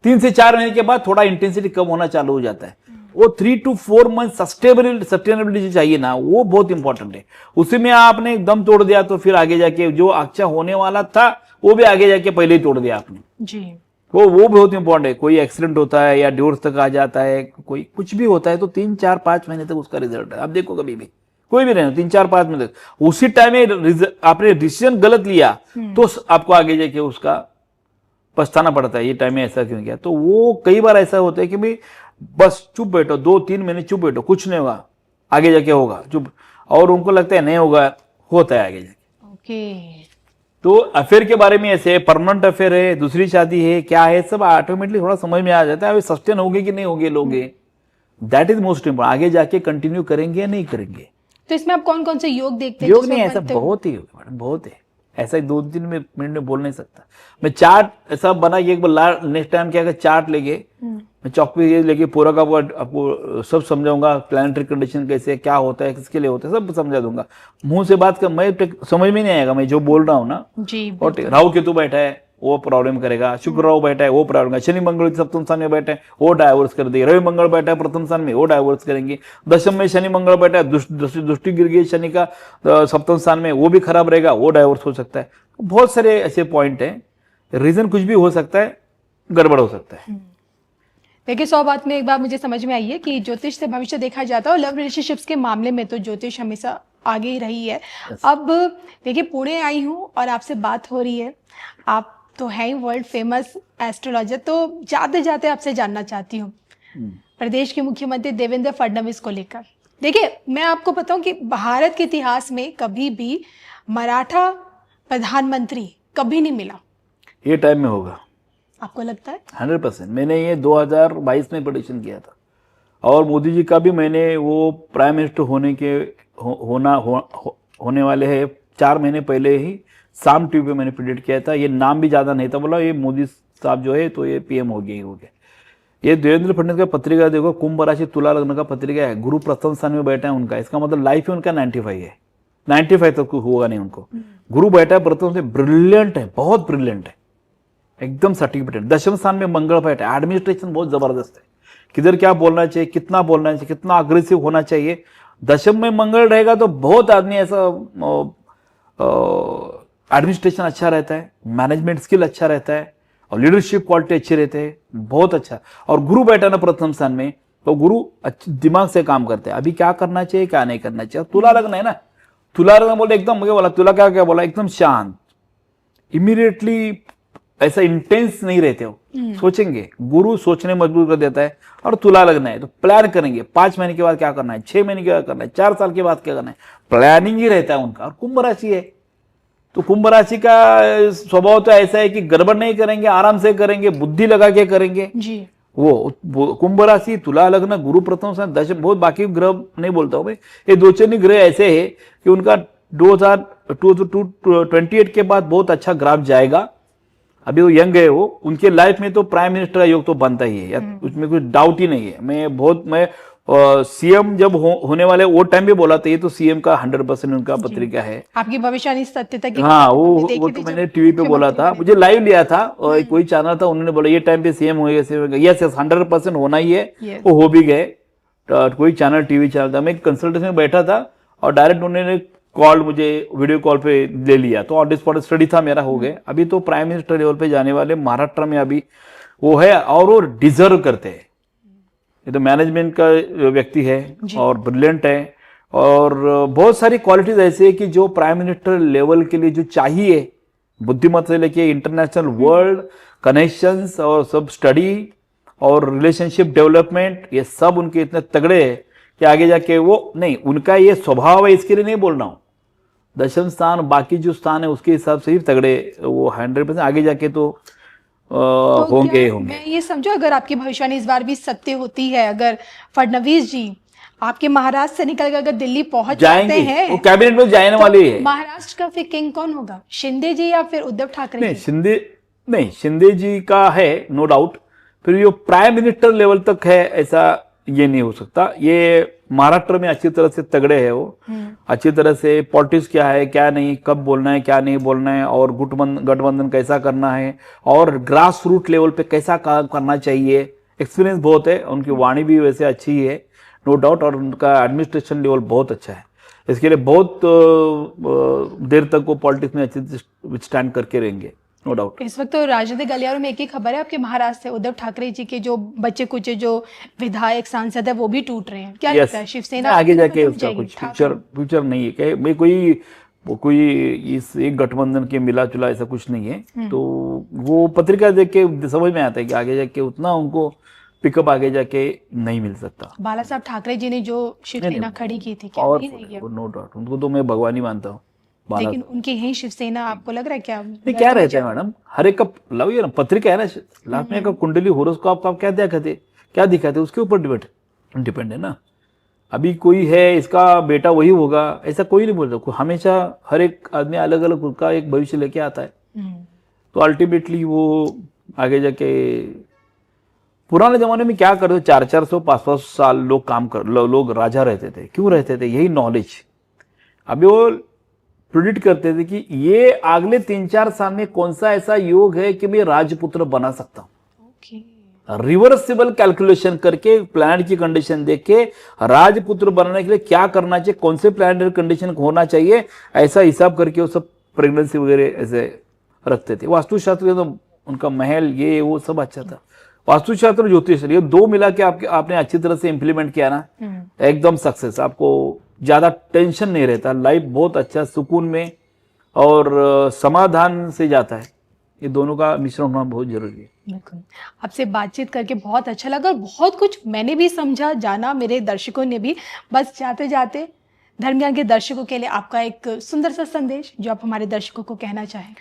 3 से 4 महीने के बाद थोड़ा इंटेंसिटी कम होना चालू हो जाता है। वो 3 to 4 मंथ सस्टेनेबिलिटी चाहिए ना, वो बहुत इंपॉर्टेंट है। उसी में आपने दम तोड़ दिया तो फिर आगे जाके जो अच्छा होने वाला था वो भी आगे जाके पहले ही तोड़ दिया आपने जी। वो बहुत इंपॉर्टेंट है। कोई एक्सीडेंट होता है या डिवोर्स तक आ जाता है, कोई कुछ भी होता है तो 3-4-5 महीने तक उसका रिजल्ट है। आप देखो कभी भी कोई भी नहीं, 3-4-5 महीने तक उसी टाइम में आपने डिसीजन गलत लिया तो आपको आगे जाके उसका पछताना पड़ता है, ये टाइम में ऐसा क्यों किया। तो वो कई बार ऐसा होता है कि भाई बस चुप बैठो, 2-3 महीने चुप बैठो, कुछ नहीं होगा, आगे जाके होगा चुप, और उनको लगता है नहीं होगा, होता है आगे जाके। ओके। तो अफेयर के बारे में ऐसे परमानेंट अफेयर है, दूसरी शादी है, क्या है, सब ऑटोमेटिकली थोड़ा समझ में आ जाता है। सस्टेन होगे कि नहीं होगे लोगे, दैट इज मोस्ट इंपॉर्टेंट। आगे जाके कंटिन्यू करेंगे या नहीं करेंगे। तो इसमें आप कौन कौन से योग देखते हैं? योग नहीं, ऐसा बहुत ही मैडम, बहुत है ऐसा, 2-3 मिनट में बोल नहीं सकता मैं। चार्ट ऐसा बना कि एक बार नेक्स्ट टाइम क्या कर चार्ट लेके मैं चौक पे ये लेके पूरा का पूरा आपको सब समझाऊंगा, प्लानिटरी कंडीशन कैसे, क्या होता है, किसके लिए होता है, सब समझा दूंगा। मुंह से बात कर मैं समझ में नहीं आएगा मैं जो बोल रहा हूँ ना जी। और राहु केतु बैठा है वो प्रॉब्लम करेगा, शुक्र राहु बैठा है वो प्रॉब्लम करेगा, शनि मंगल सप्तम स्थान में बैठा है वो डाइवोर्स कर देगा, रवि मंगल बैठा है प्रथम स्थान में वो डाइवोर्स करेंगे, दशम में शनि मंगल बैठा है दृष्टि गिर गई शनि का सप्तम स्थान में, वो भी खराब रहेगा, वो डाइवोर्स हो सकता है। बहुत सारे ऐसे पॉइंट हैं, रीजन कुछ भी हो सकता है, गड़बड़ हो सकता है। देखिए, 100 बात में एक बात मुझे समझ में आई है कि ज्योतिष से भविष्य देखा जाता है, और लव रिलेशनशिप्स के मामले में तो ज्योतिष हमेशा आगे ही रही है। अब देखिए, पुणे आई हूँ और आपसे बात हो रही है, आप तो हैं ही वर्ल्ड फेमस एस्ट्रोलॉजर, तो जाते जाते आपसे जानना चाहती हूँ प्रदेश के मुख्यमंत्री देवेंद्र फडणवीस को लेकर। देखिए, मैं आपको बताऊं कि भारत के इतिहास में कभी भी मराठा प्रधानमंत्री कभी नहीं मिला। ये टाइम में होगा, आपको लगता है? 100%। मैंने ये 2022 में प्रेडिक्शन किया था, और मोदी जी का भी मैंने वो प्राइम मिनिस्टर होने के होने वाले हैं 4 महीने पहले ही शाम टीवी पे मैंने प्रेडिक्ट किया था। ये नाम भी ज़्यादा नहीं था, बोला ये मोदी साहब जो है तो ये पीएम हो गया। ये देवेंद्र फडणवीस का पत्रिका देखो, कुंभ राशि तुला लग्न का पत्रिका है, गुरु प्रथम स्थान में बैठा है उनका, इसका मतलब लाइफ है उनका 95 है, 95 तक होगा नहीं उनको। गुरु बैठा है प्रथम से, ब्रिलियंट है, बहुत ब्रिलियंट है, एकदम सर्टिफिकेट। दशम स्थान में मंगल बैठा है, एडमिनिस्ट्रेशन बहुत जबरदस्त है, किधर क्या बोलना चाहिए, कितना बोलना चाहिए, कितना अग्रेसिव होना चाहिए। दशम में मंगल रहेगा तो बहुत आदमी ऐसा एडमिनिस्ट्रेशन अच्छा रहता है, मैनेजमेंट स्किल अच्छा रहता है, और लीडरशिप क्वालिटी अच्छी रहते हैं, बहुत अच्छा। और गुरु बैठा ना प्रथम स्थान में, तो गुरु दिमाग से काम करते हैं, अभी क्या करना चाहिए क्या नहीं करना चाहिए। तुला लग्न है ना, तुला लग्न बोले एकदम, मुझे बोला तुला क्या बोला, एकदम शांत, इमीडिएटली ऐसा इंटेंस नहीं रहते हो, सोचेंगे। गुरु सोचने मजबूर कर देता है, और तुला लगना है तो प्लान करेंगे, 5 महीने के बाद क्या करना है, 6 महीने के बाद करना है, 4 साल के बाद क्या करना है, प्लानिंग ही रहता है उनका। और कुंभ राशि है, तो कुंभ राशि का स्वभाव तो ऐसा है कि गड़बड़ नहीं करेंगे, आराम से करेंगे, बुद्धि लगा के करेंगे जी। वो कुंभ राशि, तुला लग्न, गुरु प्रथम स्थान, दशम, बहुत बाकी ग्रह नहीं बोलता हूं मैं, ये 2-4 ग्रह ऐसे है कि उनका 2028 के बाद बहुत अच्छा ग्राफ जाएगा। अभी वो यंग है, वो उनके लाइफ में तो प्राइम मिनिस्टर का योग तो बनता ही है, या उसमें कुछ डाउट ही नहीं है। मैं और सीएम जब होने वाले वो टाइम पे बोला था, ये तो सीएम का 100% उनका पत्रिका है। आपकी भविष्यवाणी सत्यता की हाँ, हमने वो देखी तो थी मैंने जब टीवी पे बोला मुख्यमंत्री था, बने मुझे थे। लाइव लिया था और कोई चैनल था, उन्होंने बोला ये टाइम पे सीएम होएगा, सीएम होएगा। यस यस 100% होना ही है। Yes. वो हो भी गए। तो कोई चैनल टीवी चैनल था, मैं कंसल्टेशन में बैठा था और डायरेक्ट उन्होंने कॉल मुझे वीडियो कॉल पे ले लिया, तो ऑन द स्पॉट स्टडी था मेरा, हो गए। अभी तो प्राइम मिनिस्टर लेवल पे जाने वाले महाराष्ट्र में अभी वो है, और वो डिजर्व करते हैं। ये तो मैनेजमेंट का व्यक्ति है और ब्रिलियंट है, और बहुत सारी क्वालिटीज ऐसी है कि जो प्राइम मिनिस्टर लेवल के लिए जो चाहिए, बुद्धिमत्ता से लेके इंटरनेशनल वर्ल्ड कनेक्शंस और सब स्टडी और रिलेशनशिप डेवलपमेंट, ये सब उनके इतने तगड़े हैं कि आगे जाके वो नहीं, उनका ये स्वभाव है, इसके लिए नहीं बोल रहा हूँ। दशम स्थान बाकी जो स्थान है उसके हिसाब से ही तगड़े वो 100%, आगे जाके तो होंगे ही होंगे। मैं ये समझो, अगर आपकी भविष्यवाणी इस बार भी सत्य होती है, अगर फडणवीस जी आपके महाराष्ट्र से निकल कर अगर दिल्ली पहुंच जाते जाएंगे, हैं, वो कैबिनेट में जाने तो वाले हैं। महाराष्ट्र का फिर किंग कौन होगा? शिंदे जी या फिर उद्धव ठाकरे नहीं, जी? शिंदे जी का है नो डाउट, फिर ये प्राइम मिनिस्टर लेवल तक है ऐसा ये नहीं हो सकता। ये महाराष्ट्र में अच्छी तरह से तगड़े है, वो अच्छी तरह से पॉलिटिक्स क्या है क्या नहीं, कब बोलना है क्या नहीं बोलना है, और गठबंधन कैसा करना है, और ग्रास रूट लेवल पे कैसा काम करना चाहिए, एक्सपीरियंस बहुत है। उनकी वाणी भी वैसे अच्छी है नो डाउट, और उनका एडमिनिस्ट्रेशन लेवल बहुत अच्छा है। इसके लिए बहुत देर तक वो पॉलिटिक्स में अच्छे स्टैंड करके रहेंगे नो डाउट। इस वक्त तो राजनीतिक गलियारों में एक ही खबर है आपके महाराष्ट्र से, उद्धव ठाकरे जी के जो बच्चे कुछ जो विधायक सांसद है वो भी टूट रहे हैं। क्या लगता है शिवसेना आगे जाके टूट उसका जाएगी? कुछ फ्यूचर नहीं है क्या? मैं कोई इस एक गठबंधन के मिला जुला ऐसा कुछ नहीं है। तो वो पत्रिका देख के समझ में आता है कि आगे जाके उतना उनको पिकअप आगे जाके नहीं मिल सकता। बाला साहब ठाकरे जी ने जो शिवसेना खड़ी की थी, क्या और नहीं रही है? नो डाउट उनको तो मैं भगवान ही मानता हूँ। लेकिन उनकी यही शिवसेना आपको लग रहा है क्या? नहीं, क्या रहता है मैडम, हर एक का लव ये ना पत्रिका है ना, लास्ट में का कुंडली होरोस्कोप आप क्या दिखाते, क्या दिखाते उसके ऊपर डिपेंड है ना। अभी कोई है इसका बेटा वही होगा ऐसा कोई नहीं बोलता, हमेशा हर एक आदमी अलग अलग उसका एक भविष्य लेके आता है। तो अल्टीमेटली वो आगे जाके, पुराने जमाने में क्या करते, 400-400 500 साल लोग काम कर लोग राजा रहते थे, क्यों रहते थे? यही नॉलेज। अभी वो प्रिडिक्ट करते थे कि ये अगले 3-4 साल में कौन सा ऐसा योग है कि मैं राजपुत्र बना सकता हूं। रिवर्सिबल कैलकुलेशन करके प्लैनेट की कंडीशन देख के राजपुत्र बनाने के लिए क्या करना चाहिए, कौन से प्लैनेटरी कंडीशन होना चाहिए, ऐसा हिसाब करके वो सब प्रेगनेंसी वगैरह ऐसे रखते थे। वास्तुशास्त्र तो उनका महल ये वो सब अच्छा था। वास्तुशास्त्र ज्योतिष ये दो मिला के आपने अच्छी तरह से इंप्लीमेंट किया ना, एकदम सक्सेस। आपको ज्यादा टेंशन नहीं रहता, लाइफ बहुत अच्छा सुकून में और समाधान से जाता है। ये दोनों का मिश्रण होना बहुत जरूरी है। बिल्कुल, आपसे बातचीत करके बहुत अच्छा लगा और बहुत कुछ मैंने भी समझा, जाना, मेरे दर्शकों ने भी। बस जाते जाते धर्म ज्ञान के दर्शकों के लिए आपका एक सुंदर सा संदेश जो आप हमारे दर्शकों को कहना चाहें।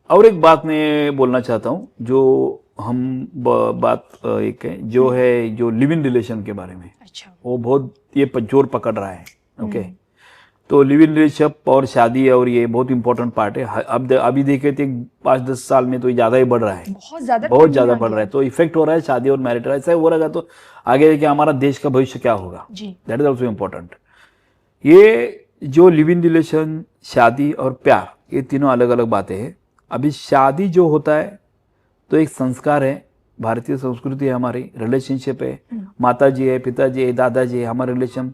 और एक बात मैं बोलना चाहता हूँ, जो हम बात एक है जो है जो लिव इन रिलेशन के बारे में। अच्छा। वो बहुत ये जोर पकड़ रहा है। ओके, तो लिव इन रिलेशनशिप और शादी और ये बहुत इंपॉर्टेंट पार्ट है। अब अभी देखे थे 5-10 साल में तो ज्यादा ही बढ़ रहा है, बहुत ज्यादा बढ़ रहा है। तो इफेक्ट हो रहा है शादी और मैरिज, ऐसा हो रहेगा तो आगे जाके हमारा देश का भविष्य क्या होगा, दैट इज ऑल्सो इम्पोर्टेंट। ये जो लिव इन रिलेशन, शादी और प्यार, ये तीनों अलग अलग बातें हैं। अभी शादी जो होता है तो एक संस्कार है, भारतीय संस्कृति है, हमारी रिलेशनशिप है, माता जी है, पिताजी है, दादाजी है, हमारे रिलेशन,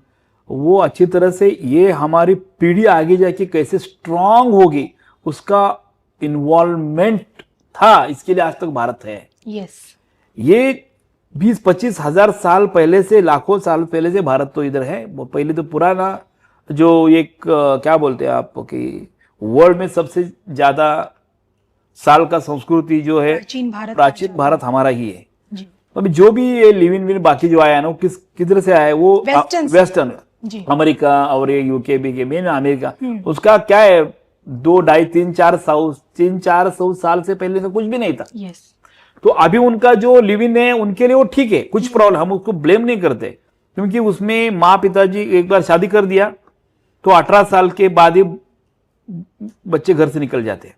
वो अच्छी तरह से ये हमारी पीढ़ी आगे जाके कैसे स्ट्रांग होगी उसका इन्वॉल्वमेंट था। इसके लिए आज तक भारत है। ये 20-25 हजार साल पहले से, लाखों साल पहले से भारत तो इधर है। वो पहले तो पुराना जो एक क्या बोलते हैं आप कि वर्ल्ड में सबसे ज्यादा साल का संस्कृति जो है प्राचीन भारत हमारा ही है। अभी जो भी ये लिव इन बाकी जो आया ना वो किधर से आया है? वो वेस्टर्न अमेरिका और ये यूके भी, मेन अमेरिका, उसका क्या है 200-300-400 साल से पहले तो कुछ भी नहीं था। तो अभी उनका जो लिव इन है उनके लिए वो ठीक है, कुछ प्रॉब्लम, हम उसको ब्लेम नहीं करते, क्योंकि उसमें माँ पिताजी एक बार शादी कर दिया तो 18 साल के बाद ही बच्चे घर से निकल जाते हैं।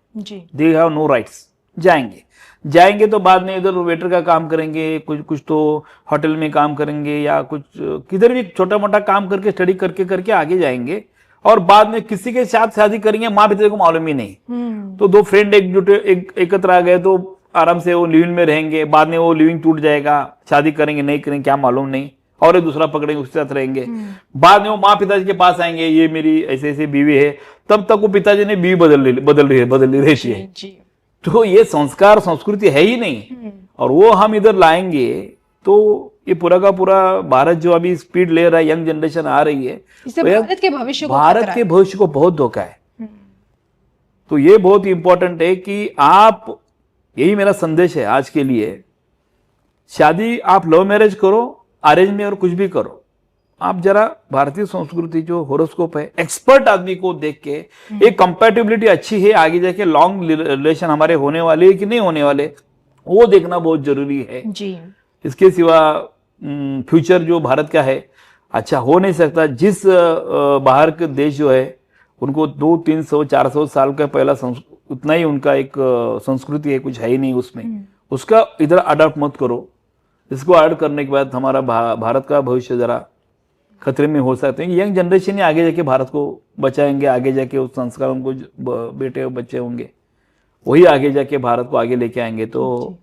दे हैव नो राइट्स, जाएंगे तो बाद में इधर वेटर का काम करेंगे, कुछ तो होटल में काम करेंगे या कुछ किधर भी छोटा मोटा काम करके स्टडी करके आगे जाएंगे और बाद में किसी के साथ शादी करेंगे, माँ पिता को मालूम ही नहीं। तो दो फ्रेंड एकत्र आ गए तो आराम से वो लिविंग में रहेंगे, बाद में वो लिविंग टूट जाएगा, शादी करेंगे नहीं करेंगे क्या मालूम नहीं, और एक दूसरा पकड़ेंगे उसके साथ रहेंगे। बाद में वो माँ पिताजी के पास आएंगे, ये मेरी ऐसे ऐसे बीवी है, तब तक वो पिताजी ने बीवी बदल रही है। तो ये संस्कार संस्कृति है ही नहीं, और वो हम इधर लाएंगे तो ये पूरा का पूरा भारत जो अभी स्पीड ले रहा है, यंग जनरेशन आ रही है, इससे भारत के भविष्य को बहुत धोखा है। तो ये बहुत इंपॉर्टेंट है कि आप, यही मेरा संदेश है आज के लिए, शादी आप लव मैरिज करो, अरेंज में और कुछ भी करो, आप जरा भारतीय संस्कृति जो होरोस्कोप है, एक्सपर्ट आदमी को देख के एक कंपैटिबिलिटी अच्छी है, आगे जाके लॉन्ग रिलेशन हमारे होने वाले है कि नहीं होने वाले, वो देखना बहुत जरूरी है जी। इसके सिवा फ्यूचर जो भारत का है अच्छा हो नहीं सकता। जिस बाहर के देश जो है उनको 200-300-400 साल का पहला उतना ही उनका एक संस्कृति है, कुछ है ही नहीं उसमें, उसका इधर अडॉप्ट मत करो। इसको ऐड करने के बाद हमारा भारत का भविष्य जरा खतरे में हो सकते हैं। यंग जनरेशन ही आगे जाके भारत को बचाएंगे, आगे जाके उस संस्कारों को बेटे और बच्चे होंगे वही आगे जाके भारत को आगे लेके आएंगे, तो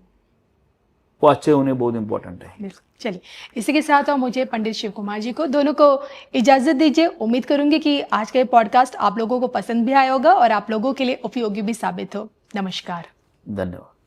वो अच्छे होने बहुत इंपॉर्टेंट है। चलिए, इसी के साथ और मुझे पंडित शिव कुमार जी को दोनों को इजाजत दीजिए। उम्मीद करूंगी कि आज का ये पॉडकास्ट आप लोगों को पसंद भी आया होगा और आप लोगों के लिए उपयोगी भी साबित हो। नमस्कार। धन्यवाद।